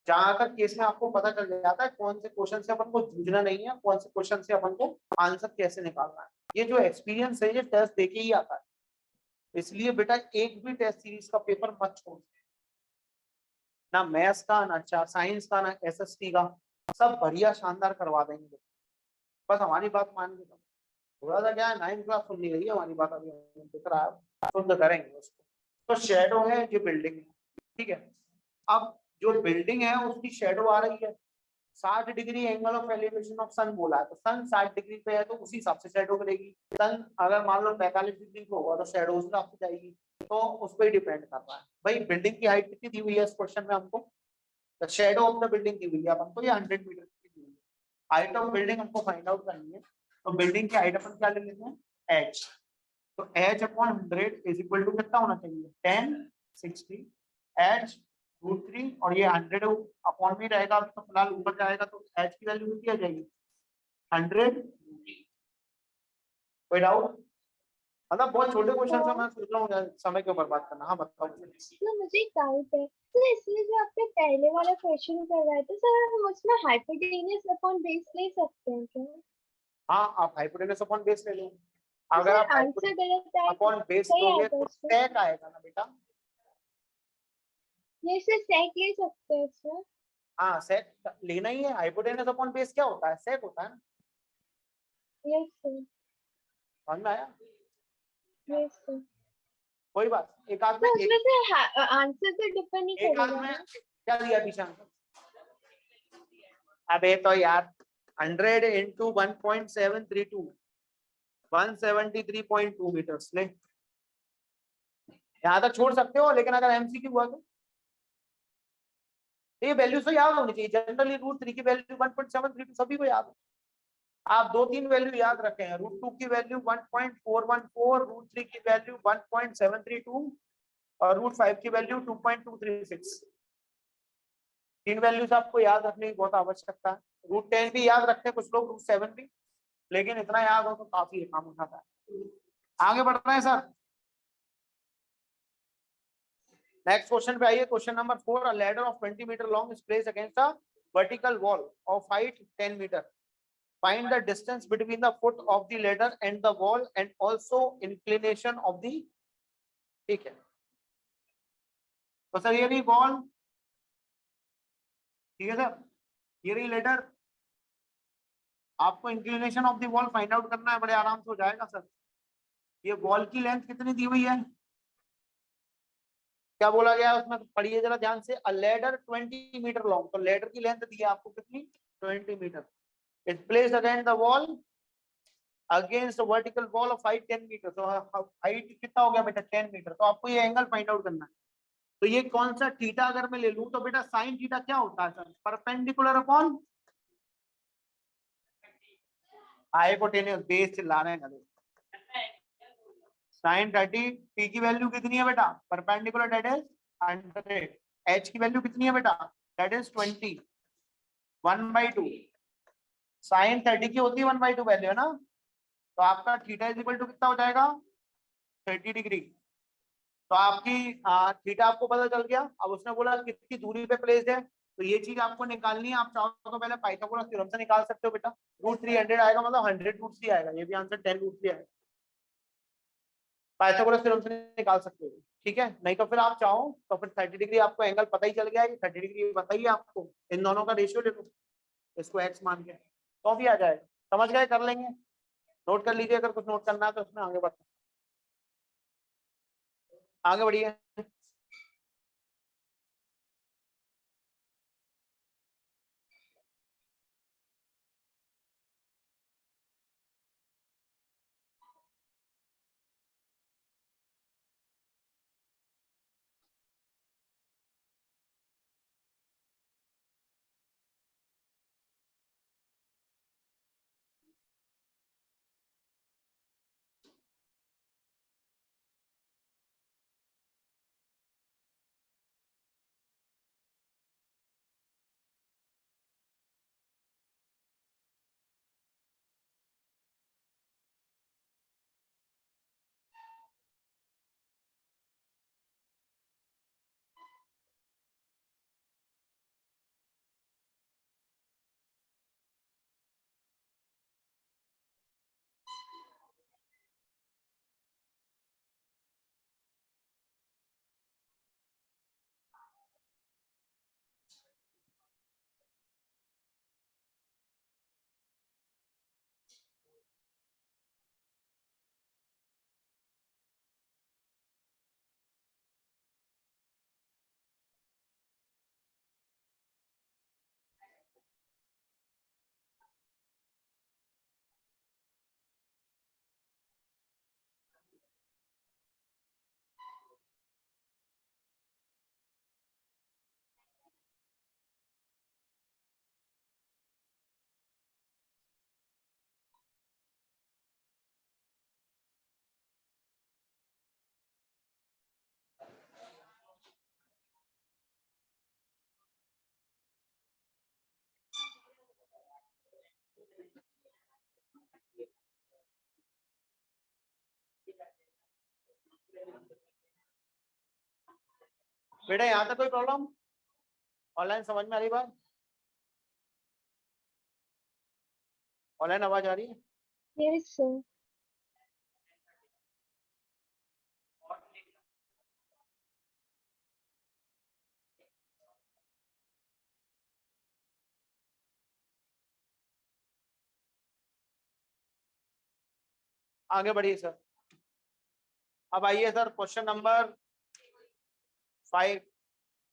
जहां तक केस में आपको पता चल जाता है कौन से क्वेश्चन से अपन को जूझना नहीं है, कौन से क्वेश्चन से अपन को आंसर कैसे निकालना है। ये जो एक्सपीरियंस है ये टेस्ट देके ही आता है। इसलिए बेटा एक भी टेस्ट सीरीज का पेपर मत छोड़, ना मैथ्स का, ना साइंस का, ना एसएसटी का, सब बढ़िया शानदार करवा देंगे। बस हमारी बात मान के, थोड़ा सा क्या है 9th क्लास सुन नहीं रही है हमारी बात, अभी दिख रहा है, शुद्ध करेंगे उसको। तो शेडो है, ये बिल्डिंग है, ठीक है। अब जो बिल्डिंग है उसकी शेडो आ रही है, 60 degree angle of elevation of sun बोला है, तो सन 60 डिग्री पे है तो उसी हिसाब से शेडो करेगी। सन अगर मान लो 45 डिग्री पे होगा तो शेडो उस हिसाब से जाएगी। तो उस पर ही डिपेंड कर रहा है। भाई बिल्डिंग की हाइट कितनी दी हुई है इस क्वेश्चन में हमको? The shadow of the building दी हुई है, अब हमको ये 100 मीटर की दी हुई है। हाइट ऑफ बिल्डिंग हमको फाइंड आउट करनी है, तो बिल्डिंग की हाइट अपन क्या ले लेते हैं? एच। तो H upon 100 is equal to कितना होना चाहिए? 10, 60 एच √3, और ये 100 अपॉन में रहेगा, अभी तो फिलहाल ऊपर जाएगा तो एच की वैल्यू कितनी आ जाएगी? 100। कोई डाउट? मतलब बहुत छोटे क्वेश्चन से हाँ, मैं सोच रहा हूँ समय क्यों बर्बाद करना। हाँ बताओ। तो मुझे एक डाउट है। तो इसमें जो आपने पहले वाला क्वेश्चन करवाया था सर, हम उसमें हाइपोटेन्यूज अपॉन बेस ले सकते हैं क्या? हाँ आप हाइपोटेनस अपॉन बेस ले लो। तो अगर सर आप आंसर गलत आए तो अपॉन बेस सही लोगे आएगा तो उसमें? sec आएगा ना बेटा। ये सर सेक ले सकते हैं इसमें? हाँ sec लेना ही है। हाइपोटेनस अपॉन बेस क्या होता है? sec होता है ना। Yes sir. समझ में आया? Yes sir. कोई बात, एक आध में तो एक उसमें से आंसर तो डिपेंड नहीं एक आध करेगा में ना? क्या दिया पीछे आंसर? अबे तो यार 100 इंटू 1.732 173.2 मीटर्स ले। यहाँ तक छोड़ सकते हो, लेकिन अगर एमसीक्यू हुआ तो ये वैल्यू तो याद होनी चाहिए। जनरली √3 की वैल्यू 1.732 सभी को याद है। आप 2-3 वैल्यू याद रखे हैं। √2 की वैल्यू 1.414, √3 की वैल्यू 1.732 और √5 की वैल्यू 2.236। 3 वैल्यूज आपको याद रखने की बहुत आवश्यकता है। √10 भी याद रखते हैं कुछ लोग, √7 भी, लेकिन इतना याद हो तो काफी काम उठाता है। आगे बढ़ रहे हैं सर। नेक्स्ट क्वेश्चन पे आइए। Question number 4, a ladder of 20 meter long is placed against a vertical wall of height 10 meter. Find the distance between the foot of the ladder and the wall and also inclination of the. ठीक है, तो sir ये रही wall, ठीक है sir, ये रही ladder. आपको inclination of the wall find out करना है, बड़े आराम से हो जाएगा सर। ये वॉल की लेंथ कितनी दी हुई है? क्या बोला गया है उसमें? पढ़िए जरा ध्यान से। अ लैडर 20 मीटर लॉन्ग, तो लैडर की लेंथ दी है आपको कितनी? 20 meter. It's placed against the wall, against vertical wall of height 10 meter. तो हाइट कितना हो गया बेटा? 10 मीटर। तो आपको ये एंगल फाइंड आउट करना है। तो ये कौन सा थीटा अगर मैं ले लूं तो बेटा साइन थीटा क्या होता है sir? Perpendicular upon hypotenuse base. चिल्ला रहे हैं साइन 30, टी की वैल्यू कितनी है बेटा? Perpendicular that is 100। एच की वैल्यू कितनी है बेटा? Date is 20, 1/2। साइन 30 की होती है 1/2 वैल्यू, है ना? तो आपका थीटा इज इक्वल टू कितना हो जाएगा? 30 डिग्री। तो आपकी थीटा आपको पता चल गया। अब उसने बोला कितनी दूरी पे प्लेस है, तो ये चीज आपको निकालनी है। आप चाहो तो पहले पाइथागोरस थ्योरम से निकाल सकते हो बेटा। √300 आएगा, मतलब 100 √3 आएगा। ये भी आंसर 10 √3 आएगा। पाइथागोरस थ्योरम से निकाल सकते हो, ठीक है। नहीं तो फिर आप चाहो तो फिर 30 डिग्री आपको एंगल पता ही चल गया है। 30 डिग्री बताइए आपको, इन दोनों का रेशियो ले लो, इसको एक्स मान के, तो भी आ जाएगा। समझ गए? कर लेंगे। नोट कर लीजिए, अगर कुछ नोट करना है तो उसमें आगे बढ़, आगे बढ़िए। बेटा यहाँ तक कोई प्रॉब्लम? ऑनलाइन समझ में आ रही बात? ऑनलाइन आवाज आ रही है? Yes sir. आगे बढ़िए सर। अब आइए sir question number 5।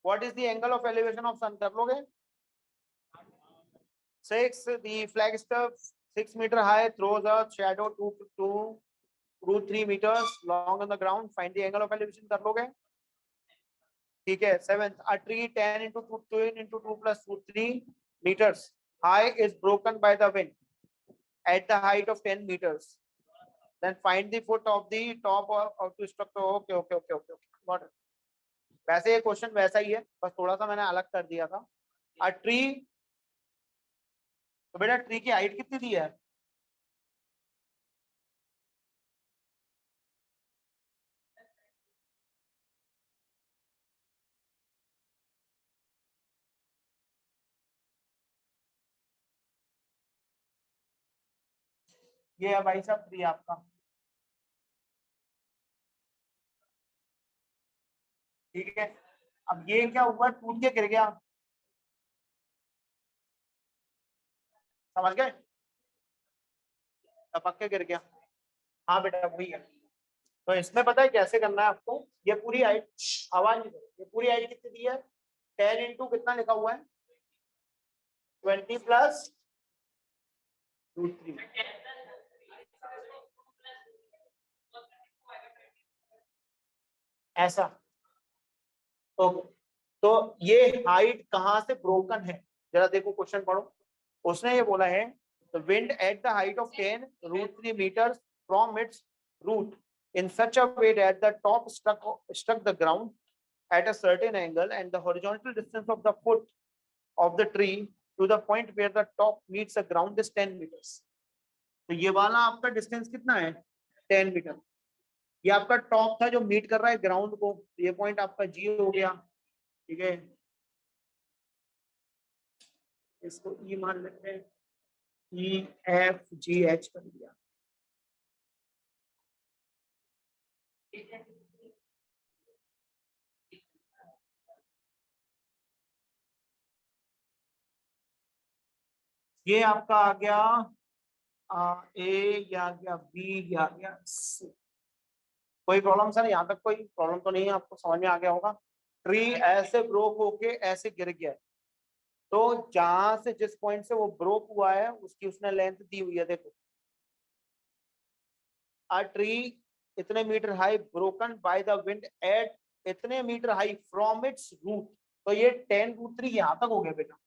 What is the angle of elevation of sun? कर लोगे? 6. The flagstaff 6 meter high throws a shadow 2 √3 meters long on the ground. Find the angle of elevation. कर लोगे? ठीक है। 7th, a tree 10 into 2 plus 3 meters high is broken by the wind at the height of 10 meters. Then find the foot of the top of the structure. Okay. Got it. वैसे ये question वैसा ही है, बस थोड़ा सा मैंने अलग कर दिया था। a tree, तो बेटा ट्री की हाइट कितनी दी है? ये है भाई साहब ट्री आपका। ठीक है। अब ये क्या हुआ? टूट के गिर गया। समझ गए? टपक के गिर गया। हाँ बेटा वही है। तो इसमें पता है कैसे करना है आपको? ये पूरी हाइट, आवाज नहीं करो, ये पूरी हाइट कितनी दी है? 10 इंटू कितना लिखा हुआ है? 20 प्लस √3। ऐसा। ओके। तो ये हाइट कहां से ब्रोकन है? जरा देखो क्वेश्चन पढ़ो। उसने ये बोला है the wind at the height of 10 √3 meters from its root in such a way that the top struck the ground at a certain angle and the horizontal distance of the foot of the tree to the point where the top meets the ground is 10 meters. तो ये वाला आपका distance कितना है? 10 metre. ये आपका top था जो मीट कर रहा है ग्राउंड को, ये पॉइंट आपका जी हो गया। ठीक है, इसको ई मान लेते हैं, EFGH कर दिया। ये आपका आ गया ए, या आ गया बी, या आ गया सी। कोई प्रॉब्लम सर? यहाँ तक कोई प्रॉब्लम तो नहीं है? आपको समझ में आ गया होगा। ट्री ऐसे ब्रोक होके ऐसे गिर गया है, तो जहां से जिस पॉइंट से वो ब्रोक हुआ है उसकी उसने लेंथ दी हुई है। देखो, a tree इतने metre high broken by the wind at इतने metre high from its root. तो ये 10 √3 यहां तक हो गया बेटा।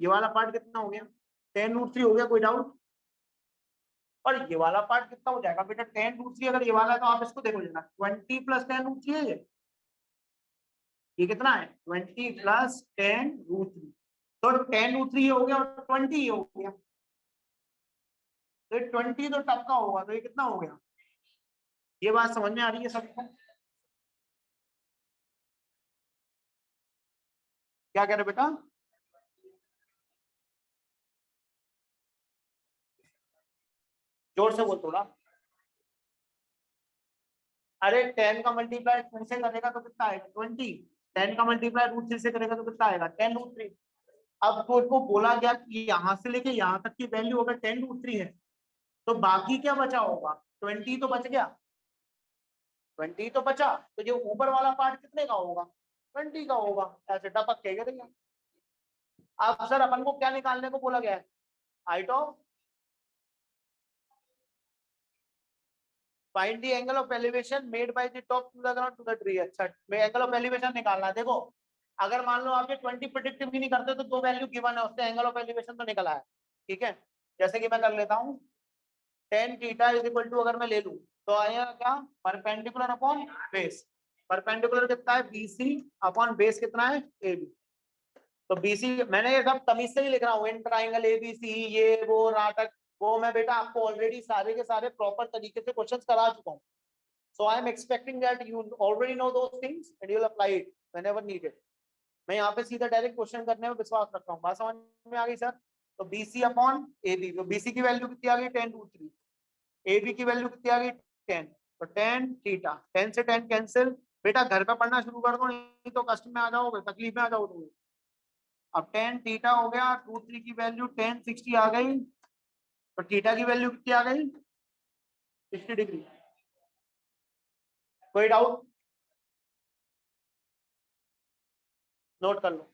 ये वाला पार्ट कितना हो गया? 10 √3 हो गया, कोई डाउट? और ये वाला पार्ट कितना हो जाएगा बेटा? 10 √3 अगर ये वाला है तो आप इसको देखो लेना, 20 प्लस 10 √3 है ये कितना है? 20 प्लस 10 √3। तो 10 √3 हो गया और 20 हो गया, तो 20 तो टप का होगा, तो ये कितना हो गया? ये बात समझ में आ रही है सबको? क्या कह रहे बेटा? जोर से बोल थोड़ा। अरे 10 का मल्टीप्लाई 2 से करेगा तो कितना आएगा? 20। 10 का मल्टीप्लाई √3 से करेगा तो कितना आएगा? 10 √3। अब तो इसको बोला गया कि यहां से लेके यहां तक की वैल्यू अगर 10 √3 है तो बाकी क्या बचा होगा? 20 तो बच गया, 20 तो बचा, तो जो ऊपर वाला पार्ट कितने का होगा? 20 का होगा। ऐसे टपक के गिरेगा। अब सर अपन को क्या निकालने को बोला गया है? Height of, find the angle of elevation made by the top to the ground to the tree. अच्छा, मैं एंगल ऑफ एलिवेशन निकालना है। देखो, अगर मान लो आप ये 20 प्रिडिक्ट भी नहीं करते तो दो वैल्यू गिवन है, उससे एंगल ऑफ एलिवेशन तो निकला है। ठीक है, जैसे कि मैं कर लेता हूँ, tan theta is equal to, अगर मैं ले लूं तो आएगा क्या? Perpendicular upon base. परपेंडिकुलर कितना है? BC अपॉन बेस कितना है? AB। तो BC मैंने ये सब तमीज से ही लिख रहा हूँ, इन ट्राइंगल ABC, ये वो नाटक, वो मैं बेटा आपको ऑलरेडी सारे के सारे प्रॉपर तरीके से क्वेश्चंस करा चुका हूँ। So I am expecting that you already know those things and you will apply it whenever needed. मैं यहाँ पे सीधा डायरेक्ट क्वेश्चन करने में विश्वास रखता हूँ। बात समझ में आ गई सर? तो BC अपॉन AB, तो BC की वैल्यू कितनी आ गई 10√3, AB की वैल्यू कितनी आ गई 10, तो tan थीटा, 10 से 10 कैंसिल। बेटा घर पे पढ़ना शुरू कर दो, नहीं तो कष्ट में आ जाओगे, तकलीफ में आ जाओगे। अब tan थीटा हो गया, √3 की वैल्यू tan 60 आ गई, तो थीटा की वैल्यू कितनी आ गई 60 डिग्री। कोई डाउट? नोट कर लो।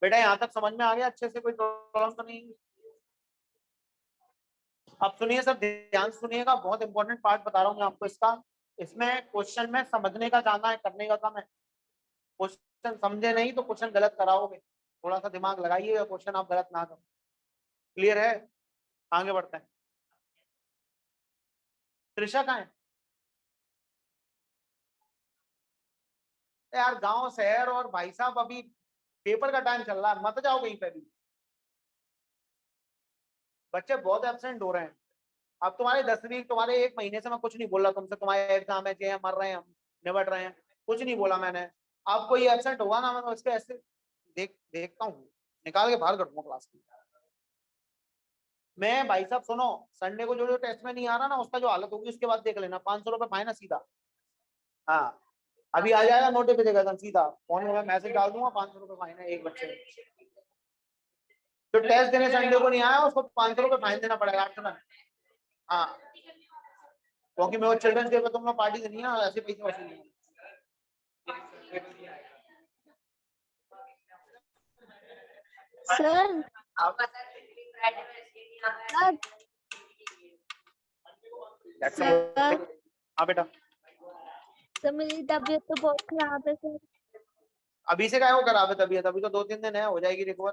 बेटा यहाँ तक समझ में आ गया अच्छे से? कोई प्रॉब्लम तो नहीं? अब सुनिए सब, ध्यान सुनिएगा, बहुत इंपॉर्टेंट पार्ट बता रहा हूँ मैं आपको इसका। इसमें क्वेश्चन में समझने का जाना है, करने का काम है। क्वेश्चन समझे नहीं तो क्वेश्चन गलत कराओगे, थोड़ा सा दिमाग लगाइएगा, क्वेश्चन आप गलत ना करो। क्लियर है? आगे बढ़ते हैं। त्रिशा कहाँ है यार? गांव शहर और भाई साहब अभी पेपर का टाइम चल रहा है, मत जाओ कहीं पे भी। बच्चे बहुत एब्सेंट हो रहे हैं। अब तुम्हारे 10वीं, तुम्हारे 1 महीने से मैं कुछ नहीं बोल रहा तुमसे, तुम्हारे एग्जाम है, जे मर रहे हैं हम, निबट रहे हैं, कुछ नहीं बोला मैंने। अब कोई एब्सेंट होगा ना, मैं उसके ऐसे देखता हूँ, निकाल के बाहर कर दूंगा क्लास की। मैं भाई साहब सुनो, संडे को जो जो टेस्ट में नहीं आ रहा ना, उसका जो हालत होगी उसके बाद देख लेना, 500 रुपए फाइन है सीधा। हाँ, अभी आ जाएगा नोटिफिकेशन सीधा फोन में, मैसेज डाल दूंगा, 500 रुपए फाइन है एक बच्चे। जो टेस्ट देने संडे को नहीं आया उसको 500 रुपए फाइन देना पड़ेगा ऑप्शनल। हाँ, क्योंकि मैं वो चिल्ड्रंस डे पे तुम लोग पार्टी देनी है ना, ऐसे पैसे वसूल। सर सर हाँ बेटा, सर मेरी तबीयत तो बहुत खराब है सर। अभी से क्या है वो खराब है तबीयत? अभी तो 2-3 दिन है, हो जाएगी रिकवर।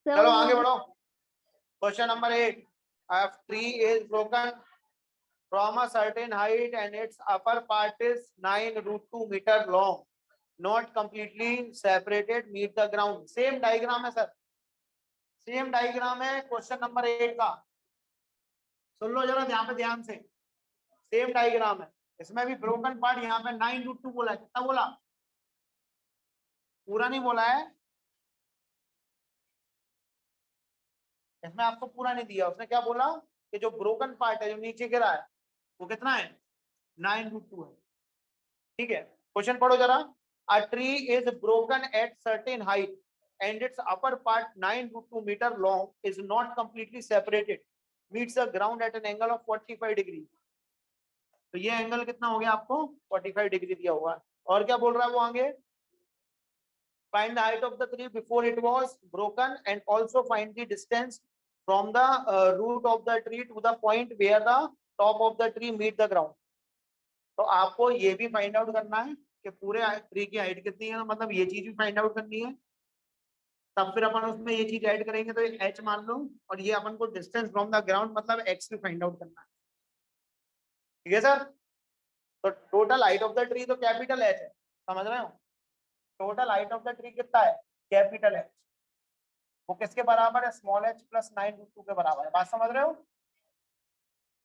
सर चलो वो आगे मुझे बढ़ो। Question number 8, a tree is broken from a certain height and its upper part is 9√2 meter long, not completely separated, meet the ground। Same diagram है सर, सेम डायग्राम है क्वेश्चन नंबर 8 का। सुन लो जरा ध्यान पे, ध्यान से, सेम डायग्राम है। इसमें भी ब्रोकन पार्ट यहाँ पे 9√2 बोला है। कितना बोला? पूरा नहीं बोला है, इसमें आपको पूरा नहीं दिया। उसने क्या बोला कि जो ब्रोकन पार्ट है, जो नीचे गिरा है, वो कितना है 9√2 है। ठीक है, क्वेश्चन पढ़ो जरा। A tree is broken at certain height and its upper part 9√2 meter long is not completely separated, meets the ground at an angle of 45 degree। तो ये एंगल कितना हो गया आपको? 45 डिग्री दिया हुआ है। और क्या बोल रहा है वो आगे? find the height of the tree before it was broken and also find the distance from the root of the tree to the point where the top of the tree meet the ground। तो आपको ये भी find out करना है कि पूरे tree की height कितनी है, मतलब ये चीज भी फाइंड आउट करनी है। तब फिर अपन उसमें ये चीज ऐड करेंगे, तो h मान लो, और ये अपन को डिस्टेंस फ्रॉम द ग्राउंड मतलब x भी फाइंड आउट करना है। ठीक है सर? तो total height of the tree तो कैपिटल H है, समझ रहे हो? Total height of the tree कितना है? Capital H। वो किसके बराबर है? स्मॉल h प्लस 9√2 के बराबर है। बात समझ रहे हो?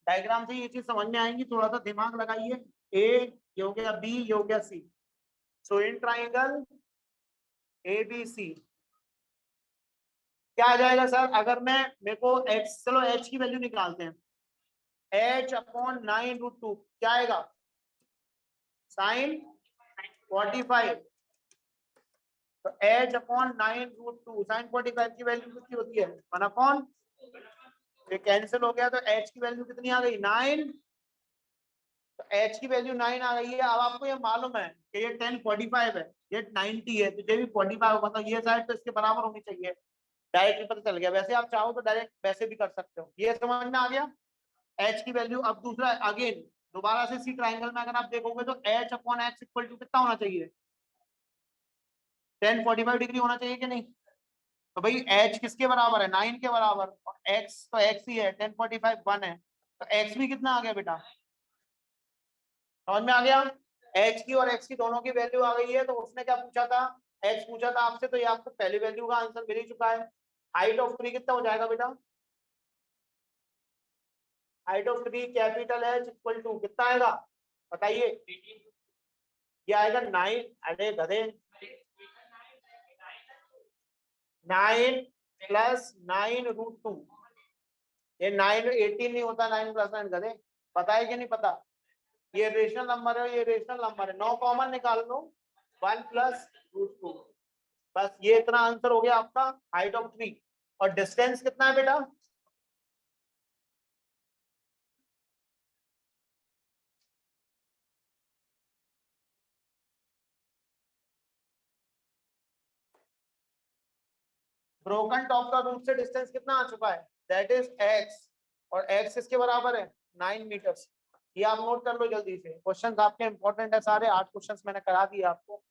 डायग्राम से ये चीज समझ में आएंगी, थोड़ा सा दिमाग लगाइए। ए ये हो गया, बी ये हो गया, सी। सो इन ट्राइंगल ए बी सी क्या आ जाएगा सर? अगर मैं, मेरे को x, चलो h की वैल्यू निकालते हैं, h अपॉन 9√2 क्या आएगा? साइन 45। तो h अपॉन 9√2 साइन 45 की वैल्यू कितनी होती है? 1 अपॉन ये कैंसिल हो गया तो h की वैल्यू कितनी आ गई 9। तो h की वैल्यू 9 आ गई है। अब आपको ये मालूम है कि ये 1045 है, ये 90 है, तो ये भी 45 होगा, तो ये साइड तो इसके बराबर होनी चाहिए। डायरेक्टली पता चल गया। वैसे आप चाहो तो डायरेक्ट वैसे भी कर सकते हो। ये समझ में आ गया h की वैल्यू। अब दूसरा अगेन दोबारा से सी ट्राइंगल में अगर आप देखोगे तो h upon x equal to कितना होना चाहिए 1045 डिग्री होना चाहिए कि नहीं। तो भाई h किसके बराबर है 9 के बराबर, और x तो x ही है 1045 1 है, तो x भी कितना आ गया बेटा समझ में आ गया। h की और x की दोनों की वैल्यू आ गई है। तो उसने क्या पूछा था x पूछा था आपसे, तो ये आपको पहली वैल्यू का आंसर मिल ही चुका है। हाइट ऑफ ट्री कितना हो जाएगा बेटा, height of tree capital H equal to कितना आएगा बताइए। ये आएगा 9, अरे गधे 9 प्लस 9√2। ये 9 18 नहीं होता, 9 प्लस 9 गधे, पता है कि नहीं पता। ये रेशनल नंबर है, ये रेशनल नंबर है, 9 कॉमन निकाल लो 1 प्लस √2। बस ये इतना आंसर हो गया आपका हाइट ऑफ ट्री। और डिस्टेंस कितना है बेटा ब्रोकन टॉप का रूट से डिस्टेंस कितना आ चुका है दैट इज x, और x इसके बराबर है 9 मीटर्स। ये आप नोट कर लो जल्दी से, क्वेश्चंस आपके इंपॉर्टेंट है सारे, 8 क्वेश्चंस मैंने करा दिए आपको।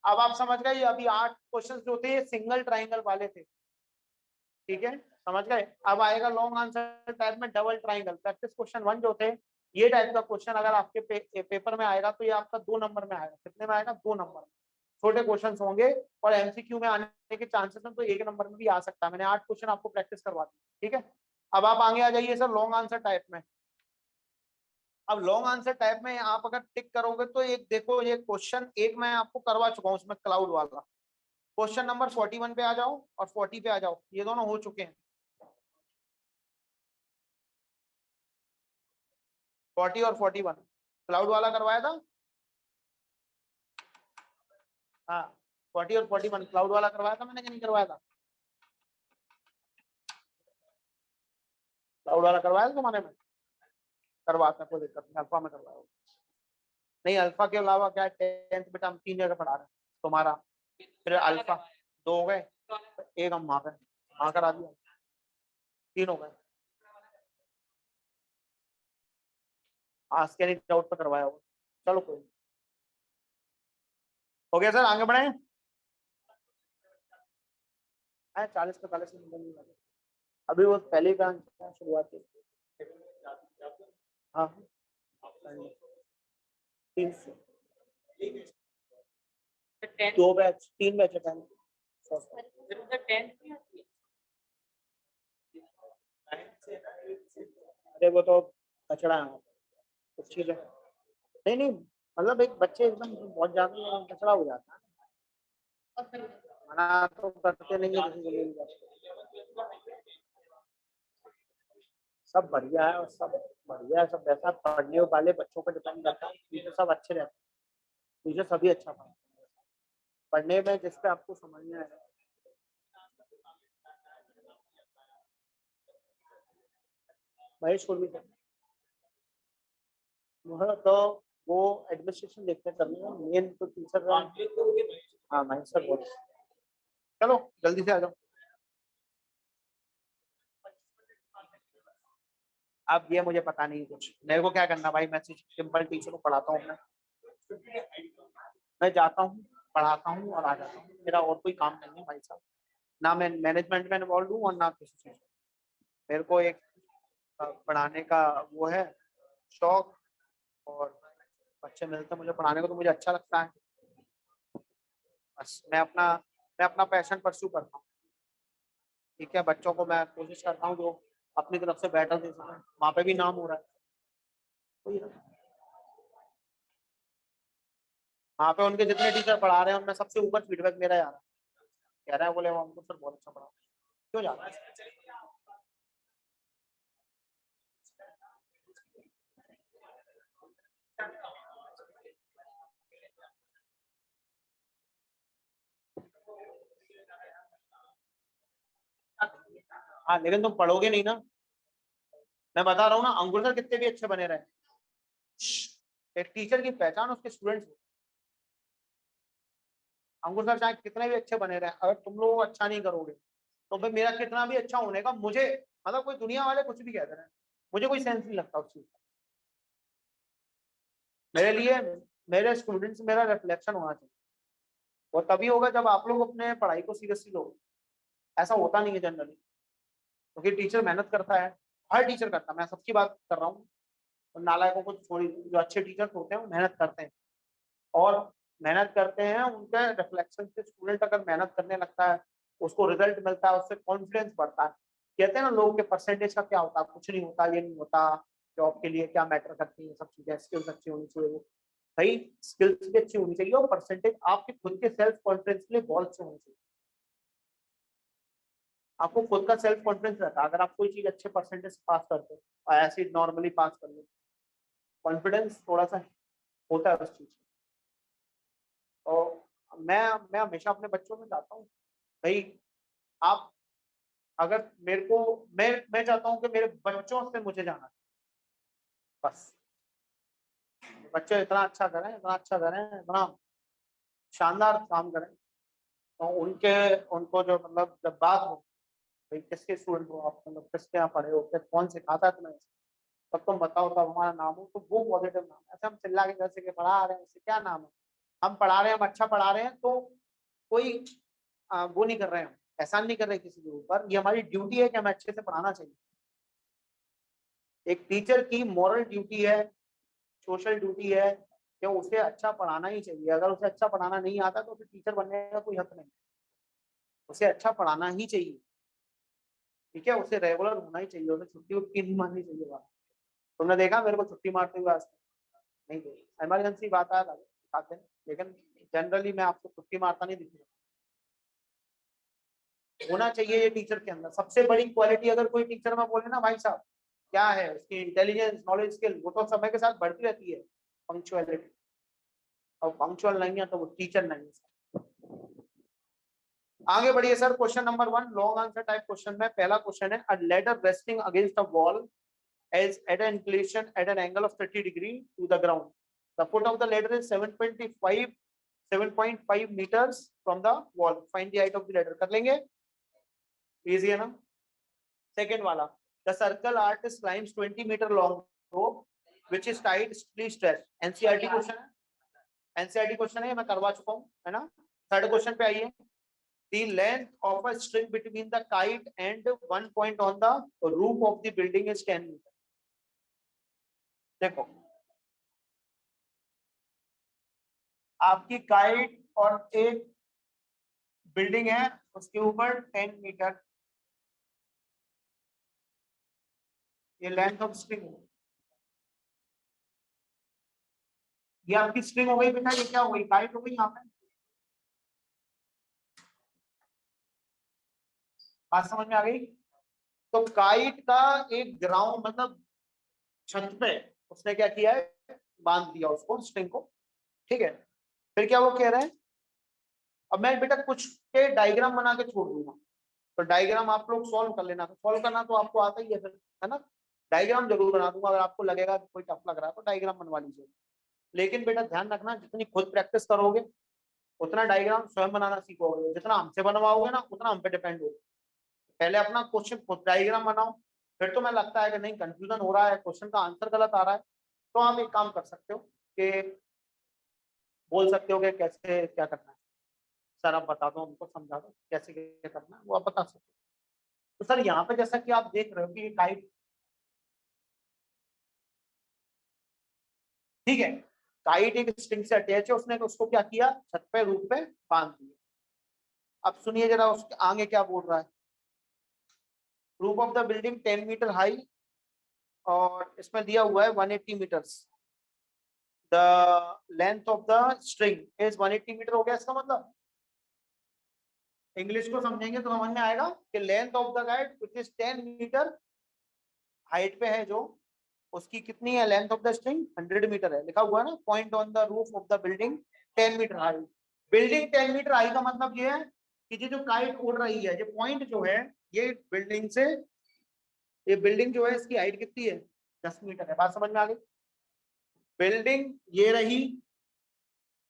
अब आप समझ गए ये अभी 8 क्वेश्चंस जो थे सिंगल ट्राइंगल वाले थे, ठीक है समझ गए। अब आएगा लॉन्ग आंसर टाइप में डबल ट्राइंगल प्रैक्टिस क्वेश्चन 1 जो थे, ये टाइप का क्वेश्चन अगर आपके पेपर में आएगा तो ये आपका 2 नंबर में आएगा। कितने में आएगा 2 नंबर, छोटे क्वेश्चंस होंगे, और एमसीक्यू में आने के चांसेस हैं तो 1 नंबर में भी आ सकता है। मैंने 8 क्वेश्चन आपको प्रैक्टिस करवा दी, ठीक है। अब आप आगे आ जाइए सर लॉन्ग आंसर टाइप में। अब लॉन्ग आंसर टाइप में आप अगर टिक करोगे तो एक देखो, ये क्वेश्चन एक मैं आपको करवा चुका हूँ उसमें क्लाउड वाला। क्वेश्चन नंबर 41 पे आ जाओ और 40 पे आ जाओ, ये दोनों हो चुके हैं। 40 और 41 क्लाउड वाला करवाया था। हाँ 40 और 41 क्लाउड वाला करवाया था मैंने कि नहीं करवाया था, क्लाउड वाला करवाया था तुम्हारे में, करवाता कोई दिक्कत नहीं, अल्फा में करवाया। नहीं अल्फा के अलावा क्या 10th बेटा हम 3 जगह पढ़ा रहे हैं तुम्हारा, फिर अल्फा 2 हो गए, तो एक हम वहां करा दिया, 3 हो गए। आज के नहीं डाउट पे करवाया होगा, चलो कोई नहीं। हो गया सर आगे बढ़े। 40-45 मिनट लगे, अभी वो पहले का शुरुआत है। हाँ 300 2 बैच 3 बैच है। अरे वो तो कचड़ा है कुछ चीज है। नहीं नहीं मतलब एक बच्चे एकदम बहुत ज्यादा कचड़ा हो जाता है, मना तो करते नहीं है किसी को ले जाते। सब बढ़िया है और सब बढ़िया है, सब वैसा पढ़ने वाले बच्चों पर डिपेंड करता है। टीचर सब अच्छे रहते हैं, टीचर सभी अच्छा पढ़ाते हैं, पढ़ने में जिस पे आपको समझ में आए। महेश को भी तो वो एडमिनिस्ट्रेशन देखते करने में मेन तो टीचर। हाँ महेश सर बोल, चलो जल्दी से आ जाओ। अब ये मुझे पता नहीं कुछ, मेरे को क्या करना भाई, मैं सिंपल टीचर को पढ़ाता हूँ, मैं जाता हूँ पढ़ाता हूँ और आ जाता हूँ, मेरा और कोई काम नहीं है भाई साहब। ना मैं मैनेजमेंट में इन्वॉल्व हूँ और ना किसी चीज। मेरे को एक पढ़ाने का वो है शौक, और बच्चे मिलते हैं मुझे पढ़ाने को तो मुझे अच्छा लगता है। बस मैं अपना पैशन परस्यू करता हूँ, ठीक है। बच्चों को मैं कोशिश करता हूँ जो अपनी तरफ से बेटर दे सकें, वहाँ पे भी नाम हो रहा है। वही है। वहाँ पे उनके जितने टीचर पढ़ा रहे हैं उनमें सबसे ऊपर फीडबैक मेरा आ रहा है, कह रहा है बोले वो हमको सर बहुत अच्छा पढ़ा, क्यों जा रहा है। हाँ लेकिन तुम पढ़ोगे नहीं ना, मैं बता रहा हूँ ना, अंकुर सर कितने भी अच्छे बने रहे, एक टीचर की पहचान उसके स्टूडेंट्स। अंकुर सर चाहे कितने भी अच्छे बने रहे, अगर तुम लोग अच्छा नहीं करोगे तो फिर मेरा कितना भी अच्छा होने का, मुझे मतलब कोई दुनिया वाले कुछ भी कहते रहे, मुझे कोई सेंस नहीं लगता उस चीज का। मेरे लिए मेरे स्टूडेंट्स मेरा रिफ्लेक्शन होना चाहिए, वो तभी होगा जब आप लोग अपने पढ़ाई को सीरियसली लोगे। ऐसा होता नहीं है जनरली, क्योंकि टीचर मेहनत करता है, हर टीचर करता है, मैं सबकी बात कर रहा हूँ, और नालायकों को छोड़ी, जो अच्छे टीचर्स होते हैं वो मेहनत करते हैं, और मेहनत करते हैं उनके रिफ्लेक्शन से स्टूडेंट अगर मेहनत करने लगता है, उसको रिजल्ट मिलता है, उससे कॉन्फिडेंस बढ़ता है। कहते हैं ना लोग के परसेंटेज का क्या होता है, कुछ नहीं होता, ये नहीं होता, जॉब के लिए क्या मैटर करती है, सब चीजें स्किल्स अच्छी होनी चाहिए। भाई स्किल्स भी अच्छी होनी चाहिए, और परसेंटेज आपके खुद के सेल्फ कॉन्फिडेंस के लिए बहुत अच्छे होने चाहिए। आपको खुद का सेल्फ कॉन्फिडेंस रहता है, अगर आप कोई चीज अच्छे परसेंटेज पास करते हो और ऐसे नॉर्मली पास कर लो, कॉन्फिडेंस थोड़ा सा होता है उस चीज में। और मैं हमेशा अपने बच्चों में चाहता हूँ, भाई आप अगर मेरे को, मैं चाहता हूँ कि मेरे बच्चों से मुझे जाना है, बस बच्चे इतना अच्छा करें, इतना अच्छा करें, इतना शानदार काम करें, तो उनके उनको जो मतलब जब बात हो, भाई किसके स्टूडेंट हो आप, मतलब किसके यहाँ पढ़े हो, फिर कौन सिखाता है तुम्हें, तब तुम बताओ, तब हमारा नाम हो, तो वो पॉजिटिव नाम है। ऐसे हम चिल्ला के जैसे कि पढ़ा रहे हैं, उससे क्या नाम है, हम पढ़ा रहे हैं, हम अच्छा पढ़ा रहे हैं, तो कोई वो नहीं कर रहे हैं, हम एहसान नहीं कर रहे किसी के ऊपर, ये हमारी ड्यूटी है कि हमें अच्छे से पढ़ाना चाहिए। एक टीचर की मॉरल ड्यूटी है, सोशल ड्यूटी है कि उसे अच्छा पढ़ाना ही चाहिए। अगर उसे अच्छा पढ़ाना नहीं आता तो उसे टीचर बनने का कोई हक नहीं, उसे अच्छा पढ़ाना ही चाहिए। ठीक है, उसे रेगुलर होना ही चाहिए, उसे छुट्टी उट्टी नहीं मारनी चाहिए। बात तुमने देखा मेरे को छुट्टी मारते हुए आज तक? नहीं देखी, इमरजेंसी बात है सिखाते हैं, लेकिन जनरली मैं आपको छुट्टी मारता नहीं दिख रहा। होना चाहिए ये टीचर के अंदर सबसे बड़ी क्वालिटी। अगर कोई टीचर में बोले ना भाई साहब क्या है उसकी इंटेलिजेंस नॉलेज स्किल, वो तो समय के साथ बढ़ती रहती है, पंक्चुअलिटी। और पंक्चुअल नहीं है तो वो टीचर नहीं है। आगे बढ़िए sir, question number 1 long answer type question में पहला क्वेश्चन है, अ ladder resting against a wall is at an inclination at an angle of 30 degree to the ground. The foot of the ladder is 7.5 meters from the wall. Find the height of the ladder. कर लेंगे, easy है ना। Second वाला, the circle artist climbs 20-meter long rope which is tied strictly stretched. NCERT question है, NCERT question है, मैं करवा चुका हूँ, है ना। थर्ड क्वेश्चन पे आइए, the length of a string between the kite and one point on the roof of the building is 10 meters. देखो आपकी काइट और एक बिल्डिंग है, उसके ऊपर 10 मीटर ये लेंथ ऑफ स्ट्रिंग है। ये आपकी स्ट्रिंग हो गई बेटा, ये क्या हो गई, काइट हो गई। यहाँ पे बात समझ में आ गई। तो काइट का एक ग्राउंड मतलब छत पे उसने क्या किया है, बांध दिया उसको, स्ट्रिंग को। ठीक है, फिर क्या वो कह रहे हैं, अब मैं बेटा कुछ के डायग्राम बना के छोड़ दूंगा, तो डायग्राम आप लोग सॉल्व कर लेना, तो सॉल्व करना तो आपको आता ही है फिर, है ना। डायग्राम जरूर बना दूंगा, अगर आपको लगेगा कि कोई टफ लग रहा है तो डायग्राम बनवा लीजिए। लेकिन बेटा ध्यान रखना, जितनी खुद प्रैक्टिस करोगे उतना डायग्राम स्वयं बनाना सीखोगे, जितना हमसे बनवाओगे ना उतना हम पे डिपेंड होगा। पहले अपना क्वेश्चन खुद डायग्राम बनाओ, फिर तुम्हें लगता है कि नहीं कंफ्यूजन हो रहा है, क्वेश्चन का आंसर गलत आ रहा है, तो आप एक काम कर सकते हो कि बोल सकते हो कि कैसे क्या करना है, सर आप बता दो, हमको समझा दो कैसे क्या करना है, वो आप बता सकते हो। तो सर यहाँ पे जैसा कि आप देख रहे हो कि काइट, ठीक है, काइट एक स्ट्रिंग से अटैच है, उसने उसको क्या किया, छत पे रूप पे बांध दिया। अब सुनिए जरा उसके आगे क्या बोल रहा है, roof of the building 10 meter high, और इसमें दिया हुआ है 180 meters. The length of the string is 180 meter. हो गया इसका मतलब, इंग्लिश को समझेंगे तो समझ में आएगा कि length of the guide which is 10 meter, height पे है जो, उसकी कितनी है length of the string, 100 meter है। लिखा हुआ है ना, point on the roof of the building 10 meter high. Building 10 meter high का मतलब ये है कि ये जो काइट उड़ रही है, ये पॉइंट जो है ये बिल्डिंग से ये बिल्डिंग जो है इसकी हाइट कितनी है? 10 मीटर है। बात समझ में आ गई? बिल्डिंग ये रही,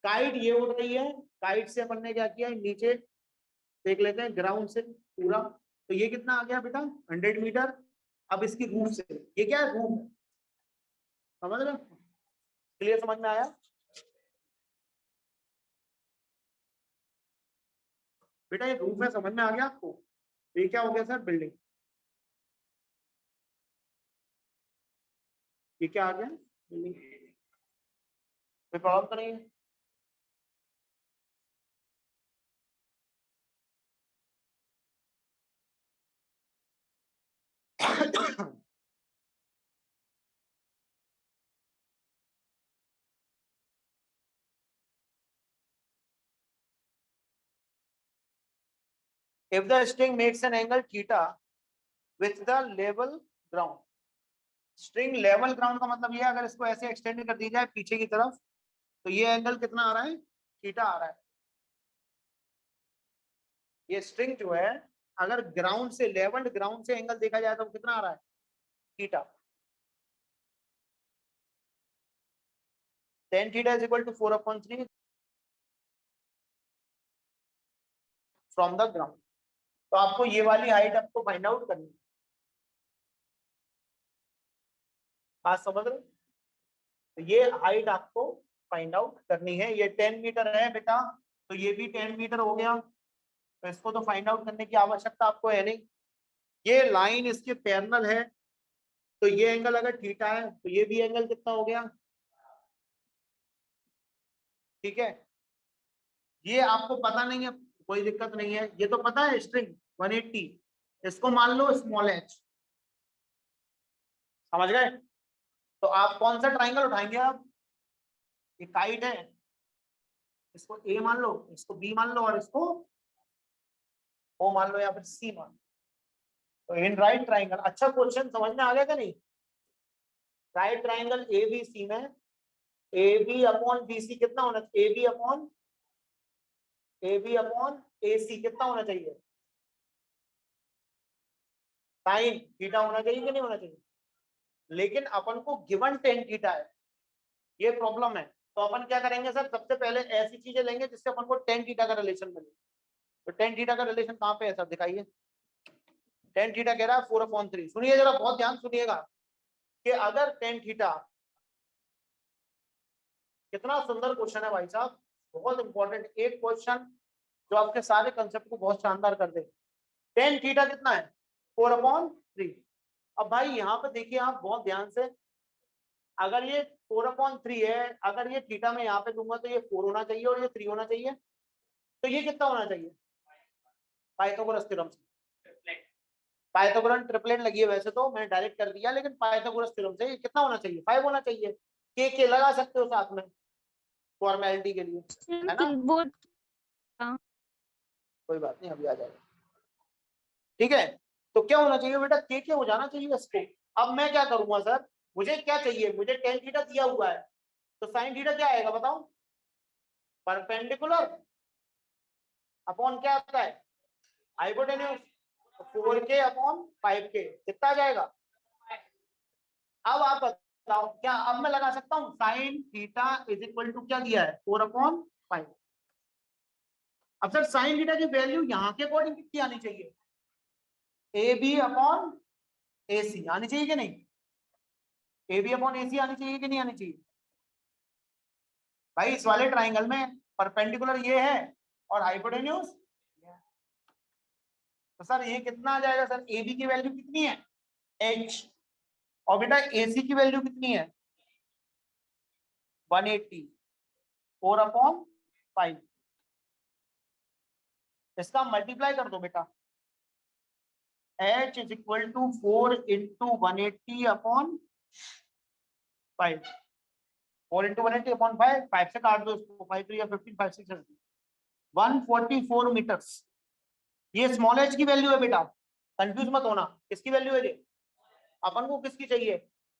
काइट ये उड़ रही है, काइट से अपन ने क्या किया, नीचे देख लेते हैं ग्राउंड से पूरा, तो ये कितना आ गया बेटा? 100 मीटर। अब इसकी रूफ से, ये क्या है? रूफ, समझ रहे? क्लियर, समझ में आया बेटा? ये रूफ है, समझ में आ गया आपको? ये क्या हो गया सर? बिल्डिंग। ये क्या आ गया? बिल्डिंग। कोई प्रॉब्लम तो नहीं है? If the string makes an angle theta with the level ground, string level ground का मतलब ये है, अगर इसको ऐसे एक्सटेंड कर दी जाए पीछे की तरफ, तो ये एंगल कितना आ रहा है? थीटा आ रहा है। ये स्ट्रिंग जो है, अगर ग्राउंड से, लेवल्ड ग्राउंड से एंगल देखा जाए तो कितना आ रहा है? Theta. tan theta is equal to 4/3 from the ground. तो आपको ये वाली हाइट आपको फाइंड आउट करनी है। बात समझ रहे हो? तो ये हाइट आपको फाइंड आउट करनी है। ये 10 मीटर है बेटा, तो ये भी 10 मीटर हो गया, तो इसको तो फाइंड आउट करने की आवश्यकता आपको है नहीं। ये लाइन इसके पैरेलल है, तो ये एंगल अगर थीटा है तो ये भी एंगल कितना हो गया? ठीक है, ये आपको पता नहीं है, कोई दिक्कत नहीं है। ये तो पता है स्ट्रिंग 180, इसको मान लो स्मॉल एच, समझ गए? तो आप कौन सा ट्राइंगल उठाएंगे? आप ये काइट है, इसको ए मान लो, इसको बी मान लो, और इसको ओ मान लो, या फिर सी मान लो। तो इन राइट ट्राइंगल, अच्छा क्वेश्चन समझ में आ गया क्या नहीं? Right triangle A B C में A B upon B C कितना होना चाहिए? ए बी अपॉन ए सी कितना होना चाहिए? साइन थीटा होना चाहिए कि नहीं होना चाहिए? लेकिन अपन को गिवन टेन थीटा है, ये प्रॉब्लम है। तो अपन क्या करेंगे सर? सबसे पहले ऐसी चीजें लेंगे जिससे अपन को टेन थीटा का रिलेशन मिले। तो टेन थीटा का रिलेशन कहाँ पे है सर? दिखाइए। टेन थीटा कह रहा है 4/3। सुनिए जरा, बहुत ध्यान सुनिएगा, कि अगर टेन थीटा, कितना सुंदर क्वेश्चन है भाई साहब, बहुत इंपॉर्टेंट एक क्वेश्चन, जो आपके सारे कंसेप्ट को बहुत शानदार कर दे। टेन थीटा कितना है? 4/3। अब भाई यहाँ पे देखिए आप बहुत ध्यान से, अगर ये 4/3 है, अगर ये थीटा में यहाँ पे दूंगा तो ये 4 होना चाहिए और ये 3 होना चाहिए, तो ये कितना होना चाहिए? पाइथागोरस थ्योरम से, पाइथागोरस ट्रिपलेट लगी है वैसे तो, मैंने डायरेक्ट कर दिया, लेकिन पाइथागोरस थ्योरम से ये कितना होना चाहिए? 5 होना चाहिए। के लगा सकते हो साथ में फॉर्मेलिटी के लिए, है ना? वो कोई बात नहीं, अभी आ जाएगा। ठीक है, तो क्या होना चाहिए बेटा? के हो जाना चाहिए इसको। अब मैं क्या करूंगा सर? मुझे क्या चाहिए? मुझे टेन थीटा दिया हुआ है, तो साइन थीटा क्या आएगा बताओ? परपेंडिकुलर अपॉन क्या आता है? हाइपोटेन्यूज। 4k अपॉन 5k कितना आ जाएगा? अब आप बताओ, क्या अब मैं लगा सकता हूँ sine theta is equal to क्या दिया है? 4/5। अब सर साइन थीटा की वैल्यू यहाँ के अकॉर्डिंग कितनी आनी चाहिए? ए बी अपॉन ए सी आनी चाहिए कि नहीं? ए बी अपॉन ए सी आनी चाहिए कि नहीं आनी चाहिए? भाई इस वाले ट्राइंगल में परपेंडिकुलर ये है और हाइपोटेन्यूज, तो सर ये कितना आ जाएगा सर? ए बी की वैल्यू कितनी है? एच। और बेटा ए सी की वैल्यू कितनी है? 180। 4/5। इसका मल्टीप्लाई कर दो बेटा। h is equal to 4 into 180/5। 4 into 180/5, 5 से काट दो इसको, 5 3 या 15, 5 6 144 मीटर्स। ये स्मॉल एच की वैल्यू है बेटा, कंफ्यूज मत होना। किसकी वैल्यू है ये? अपन को किसकी चाहिए?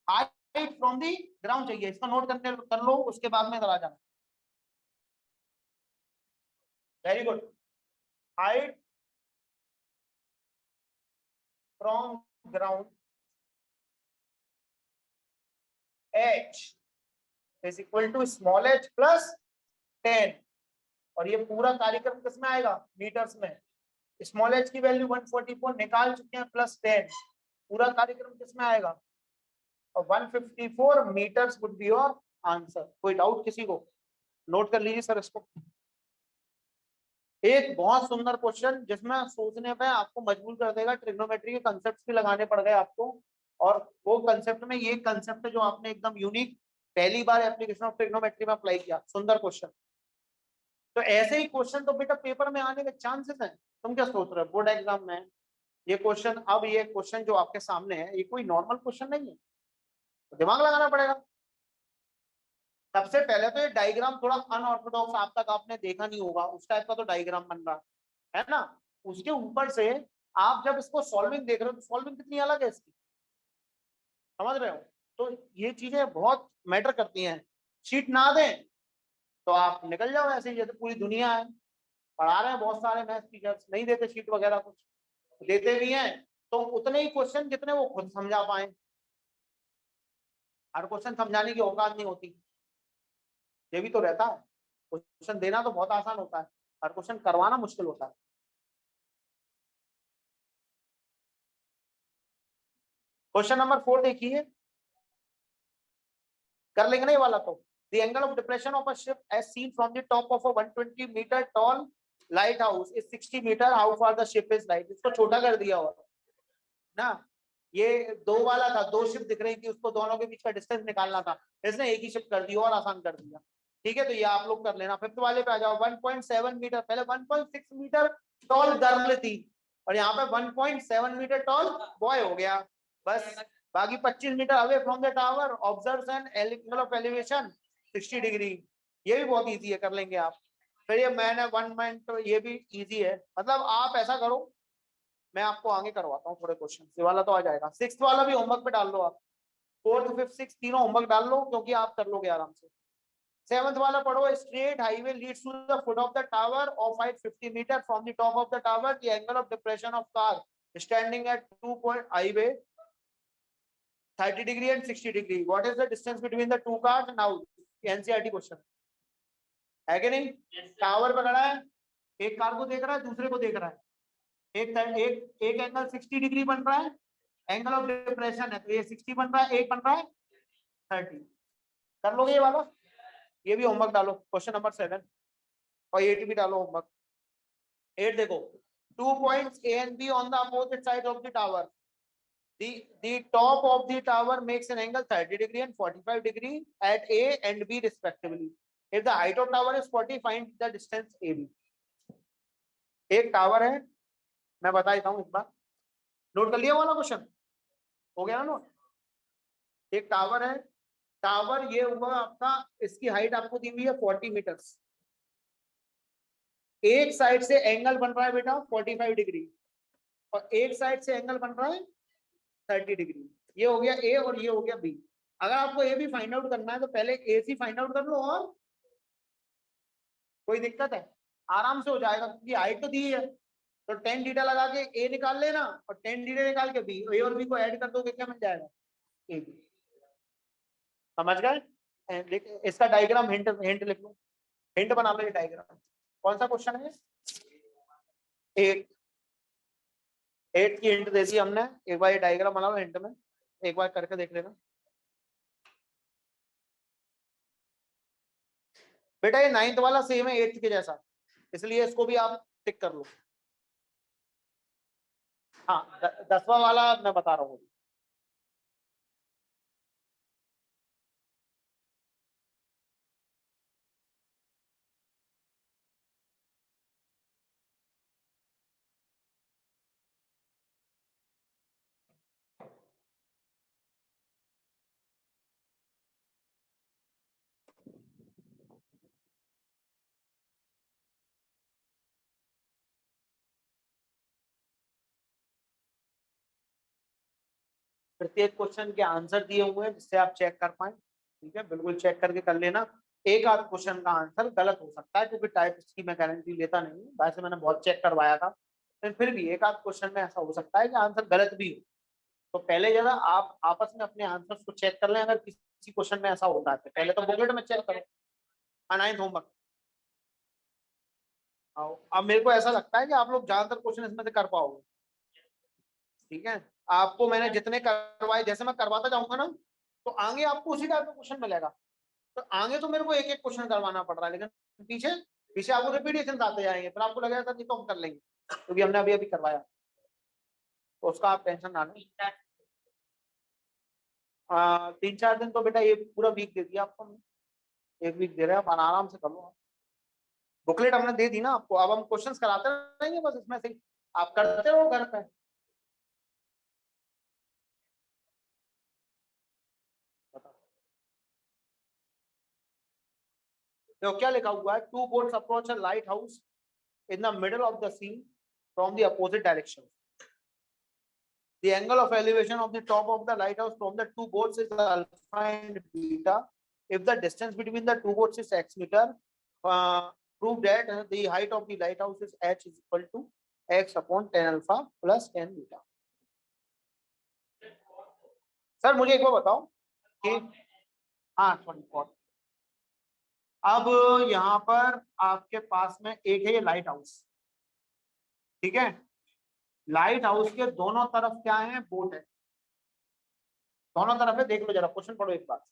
हाइट फ्रॉम दी ग्राउंड चाहिए। इसको नोट करके कर लो, उसके बाद में इधर आ जाना। Very good. Height from ground h is equal to small h plus 10, और ये पूरा कार्यक्रम किस में आएगा, मीटर्स में। स्मॉल h की वैल्यू 144 निकाल चुके हैं, प्लस 10, पूरा कार्यक्रम किस में आएगा, और 154 meters would be your answer. कोई डाउट किसी को, नोट कर लीजिए सर इसको। एक बहुत सुंदर क्वेश्चन जिसमें सोचने पे आपको मजबूर कर देगा, ट्रिग्नोमेट्री के कंसेप्ट भी लगाने पड़ गए आपको, और वो कंसेप्ट में ये कंसेप्ट है जो आपने एकदम यूनिक पहली बार एप्लीकेशन ऑफ ट्रिग्नोमेट्री में अप्लाई किया। सुंदर क्वेश्चन। तो ऐसे ही क्वेश्चन तो बेटा पेपर में आने के चांसेस हैं। तुम क्या सोच रहे हो, बोर्ड एग्जाम में ये क्वेश्चन, अब ये क्वेश्चन जो आपके सामने है ये कोई नॉर्मल क्वेश्चन नहीं है, तो दिमाग लगाना पड़ेगा। सबसे पहले तो ये डायग्राम थोड़ा अनऑर्थोडॉक्स, आप तक आपने देखा नहीं होगा, उस टाइप का तो डायग्राम बन रहा है ना। उसके ऊपर से आप जब इसको सॉल्विंग देख रहे हो तो सॉल्विंग कितनी अलग है इसकी, समझ रहे हो। तो ये चीजें बहुत मैटर करती हैं। शीट ना दें तो आप निकल जाओ ऐसे ही, जैसे पूरी दुनिया है, पढ़ा रहे हैं बहुत सारे मैथ्स टीचर्स, नहीं देते शीट वगैरह कुछ, देते भी हैं तो उतने ही क्वेश्चन जितने वो खुद समझा पाए। हर क्वेश्चन समझाने की औकात नहीं होती, ये भी तो रहता है। क्वेश्चन देना तो बहुत आसान होता है, हर क्वेश्चन करवाना मुश्किल होता है। क्वेश्चन नंबर 4 देखिए, कर लेंगे ना ये वाला तो। The angle of depression of a ship as seen from the top of a 120 meter tall lighthouse is 60 meter. How far the ship is light? इसको छोटा कर दिया हुआ ना, ये दो वाला था, दो शिप दिख रही थी, उसको दोनों के बीच का डिस्टेंस निकालना था, इसने एक ही शिप कर दी और आसान कर दिया। ठीक है, तो ये आप लोग कर लेना। फिफ्थ वाले पे आ जाओ। 1.7 मीटर, पहले 1.6 मीटर टॉल गर्ल थी और यहाँ पे 1.7 मीटर टॉल बॉय हो गया, बस। बाकी 25 meter away from the tower, observe an angle of elevation 60 degree. ये भी बहुत इजी है, कर लेंगे आप। फिर ये मैंने 1 मिनट, ये भी इजी है। मतलब आप ऐसा करो, मैं आपको आगे करवाता हूँ थोड़े क्वेश्चन, ये वाला तो आ जाएगा। सिक्स वाला भी होमवर्क पे डाल लो आप, फोर्थ फिफ्थ सिक्स तीनों होमवर्क डाल लो, क्योंकि आप कर लोगे आराम से। सेवंथ वाला पढ़ो, straight highway leads to the foot of the tower of height 50 meter from the top of the tower, the angle of depression of car standing at 2 point highway 30 degree and 60 degree, what is the distance between the two cars now. NCERT question है कि नहीं। Tower पे खड़ा है, एक car को देख रहा है, दूसरे को देख रहा है, एक एंगल 60 डिग्री बन रहा है, एंगल ऑफ डिप्रेशन है, तो ये 60 बन रहा है, एक बन रहा है 30। कर लोगे ये वाला, ये भी होमवर्क डालो, क्वेश्चन नंबर 7, और 8 भी डालो होमवर्क। 8 देखो, 2 points A and B on the opposite side of the tower. The top of the tower makes an angle 30 degree and 45 degree at A and B respectively. If the height of tower is 40, find the distance AB. एक tower है, मैं बता देता हूँ एक बार, note कर लिया वाला क्वेश्चन, हो गया ना नोट। एक टावर है, टावर ये हुआ आपका, इसकी हाइट आपको दी हुई है 40 मीटर्स। एक साइड से एंगल बन रहा है बेटा 45 डिग्री, और एक साइड से एंगल बन रहा है 30 डिग्री। ये हो गया ए और ये हो गया बी। अगर आपको ए भी फाइंड आउट करना है तो पहले ए सी फाइंड आउट कर लो, और कोई दिक्कत है, आराम से हो जाएगा, क्योंकि हाइट तो दी है। तो 10 डीटा लगा के ए निकाल लेना, और 10 डीटा निकाल के बी, ए और बी को ऐड कर दोगे, क्या मिल जाएगा, ए बी। समझ गए। इसका डायग्राम हिंट हिंट लिख लो, हिंट बना लो ये डायग्राम। कौन सा क्वेश्चन है, 8 8 की हिंट दे दी हमने। एक बार ये डायग्राम बना लो हिंट में, एक बार करके देख लेना बेटा। ये 9th वाला सेम है 8th के जैसा, इसलिए इसको भी आप टिक कर लो। हाँ, 10वां वाला मैं बता रहा हूँ। प्रत्येक क्वेश्चन के आंसर दिए हुए हैं जिससे आप चेक कर पाए। ठीक है, बिल्कुल चेक करके कर लेना। एक आध क्वेश्चन का आंसर गलत हो सकता है, क्योंकि टाइप की मैं गारंटी लेता नहीं हूँ, वैसे मैंने बहुत चेक करवाया था, फिर भी एक आध क्वेश्चन में ऐसा हो सकता है कि आंसर गलत भी हो। तो पहले जरा आप आपस में अपने आंसर्स को चेक कर लें, अगर किसी क्वेश्चन में ऐसा होता है तो पहले तो बुकलेट में चेक करो, अनाइंथ होमवर्क। अब मेरे को ऐसा लगता है कि आप लोग ज्यादातर क्वेश्चन इसमें से कर पाओगे, ठीक है। आपको मैंने जितने करवाए, जैसे मैं करवाता जाऊंगा ना, तो आगे आपको उसी टाइप का क्वेश्चन मिलेगा। तो आगे तो मेरे को एक एक क्वेश्चन करवाना पड़ रहा है, लेकिन पीछे पीछे आपको रिपीटेशन आते जाएंगे, फिर आपको लगेगा सर ये तो हम कर लेंगे क्योंकि हमने अभी अभी करवाया, तो उसका आप टेंशन ना लें। 3-4 दिन तो बेटा ये पूरा वीक दे दिया आपको हमने, 1 वीक दे रहे हैं, आप आराम से कर लो। बुकलेट हमने दे दी ना आपको, अब हम क्वेश्चंस कराते रहेंगे बस इसमें से, आप करते रहो घर पे। तो क्या लिखा हुआ है, 2 boats approach a lighthouse in the middle of the sea from the opposite direction. The angle of elevation of the top of the lighthouse from the 2 boats is alpha and beta. If the distance between the 2 boats is x meter, prove that the height of the lighthouse is h is equal to x upon 10 alpha plus 10 beta. Sir मुझे एक बार बताओ कि हाँ sorry, अब यहाँ पर आपके पास में एक है ये लाइट हाउस, ठीक है। लाइट हाउस के दोनों तरफ क्या है, बोट है, दोनों तरफ है। देख लो जरा क्वेश्चन पढ़ो एक बार,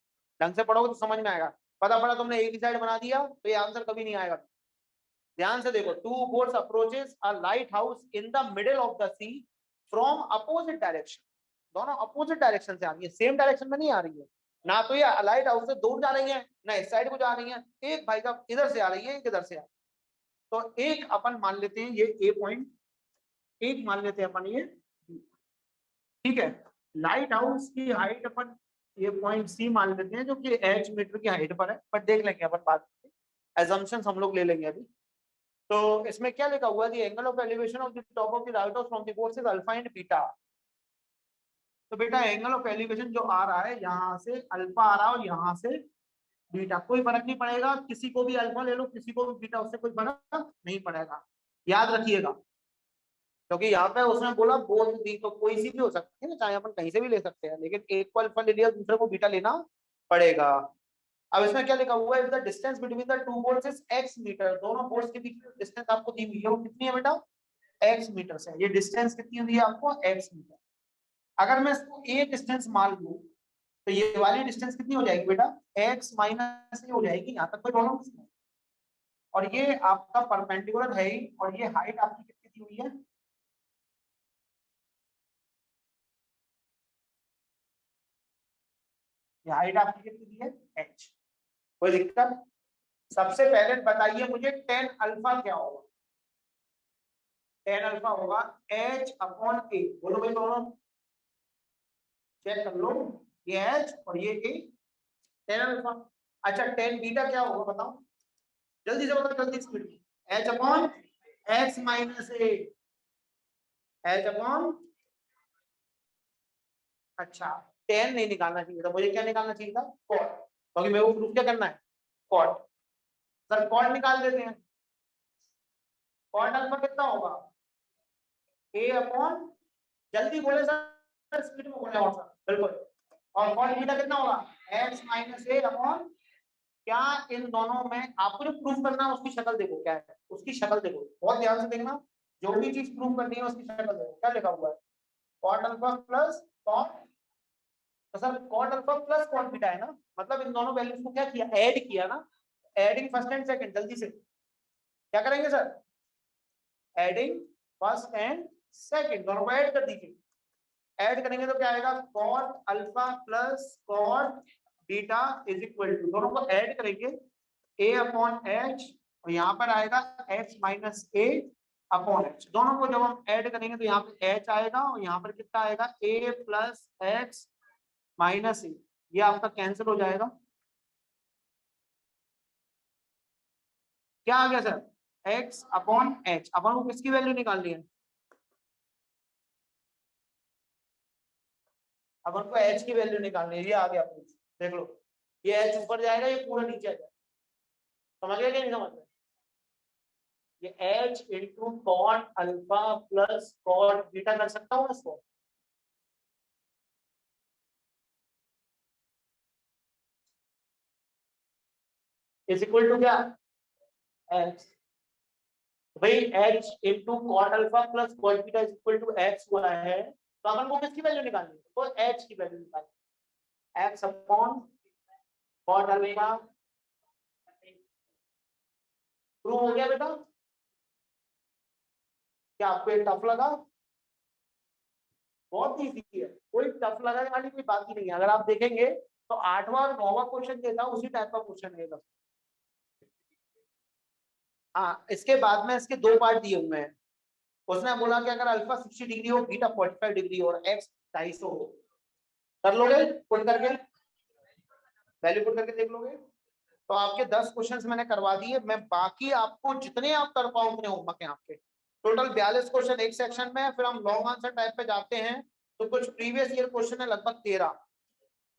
ढंग से पढ़ोगे तो समझ में आएगा। पता पड़ा तुमने एक ही साइड बना दिया तो ये आंसर कभी नहीं आएगा। ध्यान से देखो, 2 boats approaches a lighthouse in the middle of the sea from opposite direction. दोनों अपोजिट डायरेक्शन से आ रही है, सेम डायरेक्शन में नहीं आ रही है। ना तो ये लाइट हाउस से दूर जा रही है, ना इस साइड को जा रही है। एक भाई साहब इधर से आ रही है, एक इधर से आ रही है। तो एक अपन मान लेते हैं ये ए पॉइंट, एक मान लेते हैं अपन ये, ठीक है। लाइट हाउस की हाइट अपन ये पॉइंट सी मान लेते हैं, जो कि एच मीटर की हाइट पर है, बट देख लेंगे अपन बात, एजम्पशंस हम लोग ले लेंगे अभी। तो इसमें क्या लिखा हुआ है, the angle of elevation of the top of the light house from the board is alpha and beta. तो बेटा एंगल ऑफ एलिवेशन जो आ रहा है, यहाँ से अल्फा आ रहा है और यहाँ से बीटा, कोई फर्क नहीं पड़ेगा, किसी को भी अल्फा ले लो किसी को भी बीटा, उससे कोई फर्क नहीं पड़ेगा, याद रखिएगा। क्योंकि यहाँ पे उसने बोला बोथ दी, तो कोई सी भी हो सकती है ना, चाहे अपन कहीं से भी ले सकते हैं, लेकिन एक को अल्फा ले लिया दूसरे को बीटा लेना पड़ेगा। अब इसमें क्या लिखा हुआ है, the distance between the 2 boards is x meter. दोनों बोर्ड्स के बीच में डिस्टेंस आपको दी हुई है, वो कितनी है बेटा, x मीटर से। ये डिस्टेंस कितनी हुई है आपको, x मीटर। अगर मैं इसको एक डिस्टेंस मान लूं तो ये वाली डिस्टेंस कितनी हो जाएगी बेटा, x माइनस हो जाएगी, यहाँ तक कोई प्रॉब्लम नहीं है। और ये आपका परपेंडिकुलर है ही, और ये हाइट आपकी कितनी दी हुई है, ये हाइट आपकी कितनी दी है, h। कोई दिक्कत। सबसे पहले बताइए मुझे 10 अल्फा क्या होगा। 10 अल्फा होगा h अपॉन a, बोलो भाई दोनों चेक कर लो, ये h और ये a, 10 अल्फा। अच्छा 10 बीटा क्या होगा बताओ, जल्दी से बताओ, जल्दी स्पीड में। h upon x minus a, h upon, अच्छा 10 नहीं निकालना चाहिए था मुझे, क्या निकालना चाहिए था, कॉट, क्योंकि मेरे को प्रूफ क्या करना है, कॉट। सर कॉट निकाल देते हैं, कॉट अल्फा कितना होगा, a अपॉन, जल्दी बोले सर, स्पीड में बोले और सर बिल्कुल। और कॉट बीटा कितना होगा, x माइनस a अपॉन, क्या इन दोनों में आपको जो प्रूफ करना है उसकी शक्ल देखो क्या है, उसकी शक्ल देखो, बहुत ध्यान से देखना, जो भी चीज प्रूफ करनी है उसकी शक्ल देखो, क्या लिखा हुआ है, कॉट अल्फा प्लस कॉट, तो sir cot alpha plus cot beta है ना, मतलब इन दोनों वैल्यूज को क्या किया, ऐड किया ना, एडिंग फर्स्ट एंड सेकंड, जल्दी से क्या करेंगे sir, adding first and second, दोनों को ऐड कर दीजिए। ऐड करेंगे तो क्या आएगा, cot alpha plus cot beta is equal to, दोनों को ऐड करेंगे a अपॉन एच, और यहाँ पर आएगा x माइनस ए अपॉन एच। दोनों को जब हम ऐड करेंगे तो यहाँ पे h आएगा और यहाँ पर कितना आएगा, a प्लस एक्स माइनस ए, ये आपका कैंसिल हो जाएगा। क्या आ गया सर, x अपॉन एच। अपन को किसकी वैल्यू निकालनी है, अपन को h की वैल्यू निकालनी है, ये आ गया प्रूफ, देख लो ये h ऊपर जाएगा, ये पूरा नीचे आ जाएगा, समझ गया क्या नहीं समझ रहे, ये h into cot alpha plus cot beta कर सकता हूँ इसको, इज इक्वल टू क्या, एक्स। भाई H into cot alpha plus cot beta is equal to x हुआ है, तो अपन को किसकी वैल्यू निकालनी है, तो एच की वैल्यू निकालनी, x upon cot alpha. Prove हो गया बेटा? क्या आपको ये टफ लगा? बहुत इजी है, कोई टफ लगाने वाली कोई बात ही नहीं है। अगर आप देखेंगे तो 8वां और 9वां क्वेश्चन देता उसी टाइप का क्वेश्चन है। हाँ, इसके बाद में इसके दो पार्ट दिए हुए हैं। उसने बोला कि अगर अल्फा 60 डिग्री हो, बीटा 45 डिग्री हो और एक्स 250 हो, कर लोगे पुट करके, वैल्यू पुट करके देख लोगे? तो आपके 10 क्वेश्चंस मैंने करवा दिए। मैं बाकी आपको जितने आप कर पाओ उतने होमवर्क है आपके। टोटल 42 क्वेश्चन एक सेक्शन में है। फिर हम लॉन्ग आंसर टाइप पे जाते हैं, तो कुछ प्रीवियस ईयर क्वेश्चन है लगभग 13।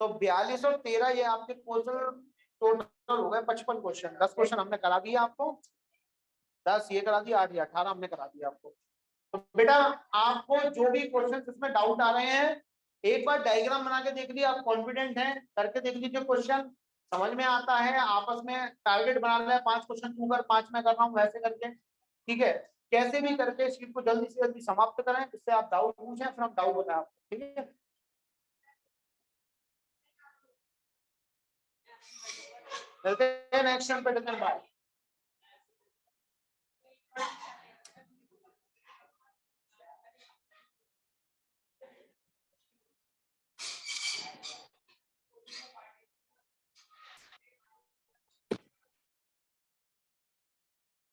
तो 42 और 13 ये आपके क्वेश्चन टोटल हो गए 55 क्वेश्चन। 10 क्वेश्चन हमने करा दिए आपको, 10 ये करा दिया, 8 या 18 हमने करा दिया आपको। तो बेटा आपको जो भी क्वेश्चन इसमें डाउट आ रहे हैं, एक बार डायग्राम बना के देख लिया, आप कॉन्फिडेंट हैं, करके देख लीजिए, क्वेश्चन समझ में आता है, आपस में टारगेट बना लिया, 5 क्वेश्चन तू कर, 5 मैं कर रहा हूँ, वैसे करके, ठीक है? कैसे भी करके शीट को जल्दी से जल्दी समाप्त करें, इससे आप डाउट पूछें, फिर हम डाउट बताएं आपको, ठीक है? मिलते हैं नेक्स्ट टाइम पे, बाय।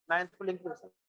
नाइन्थ को लिंक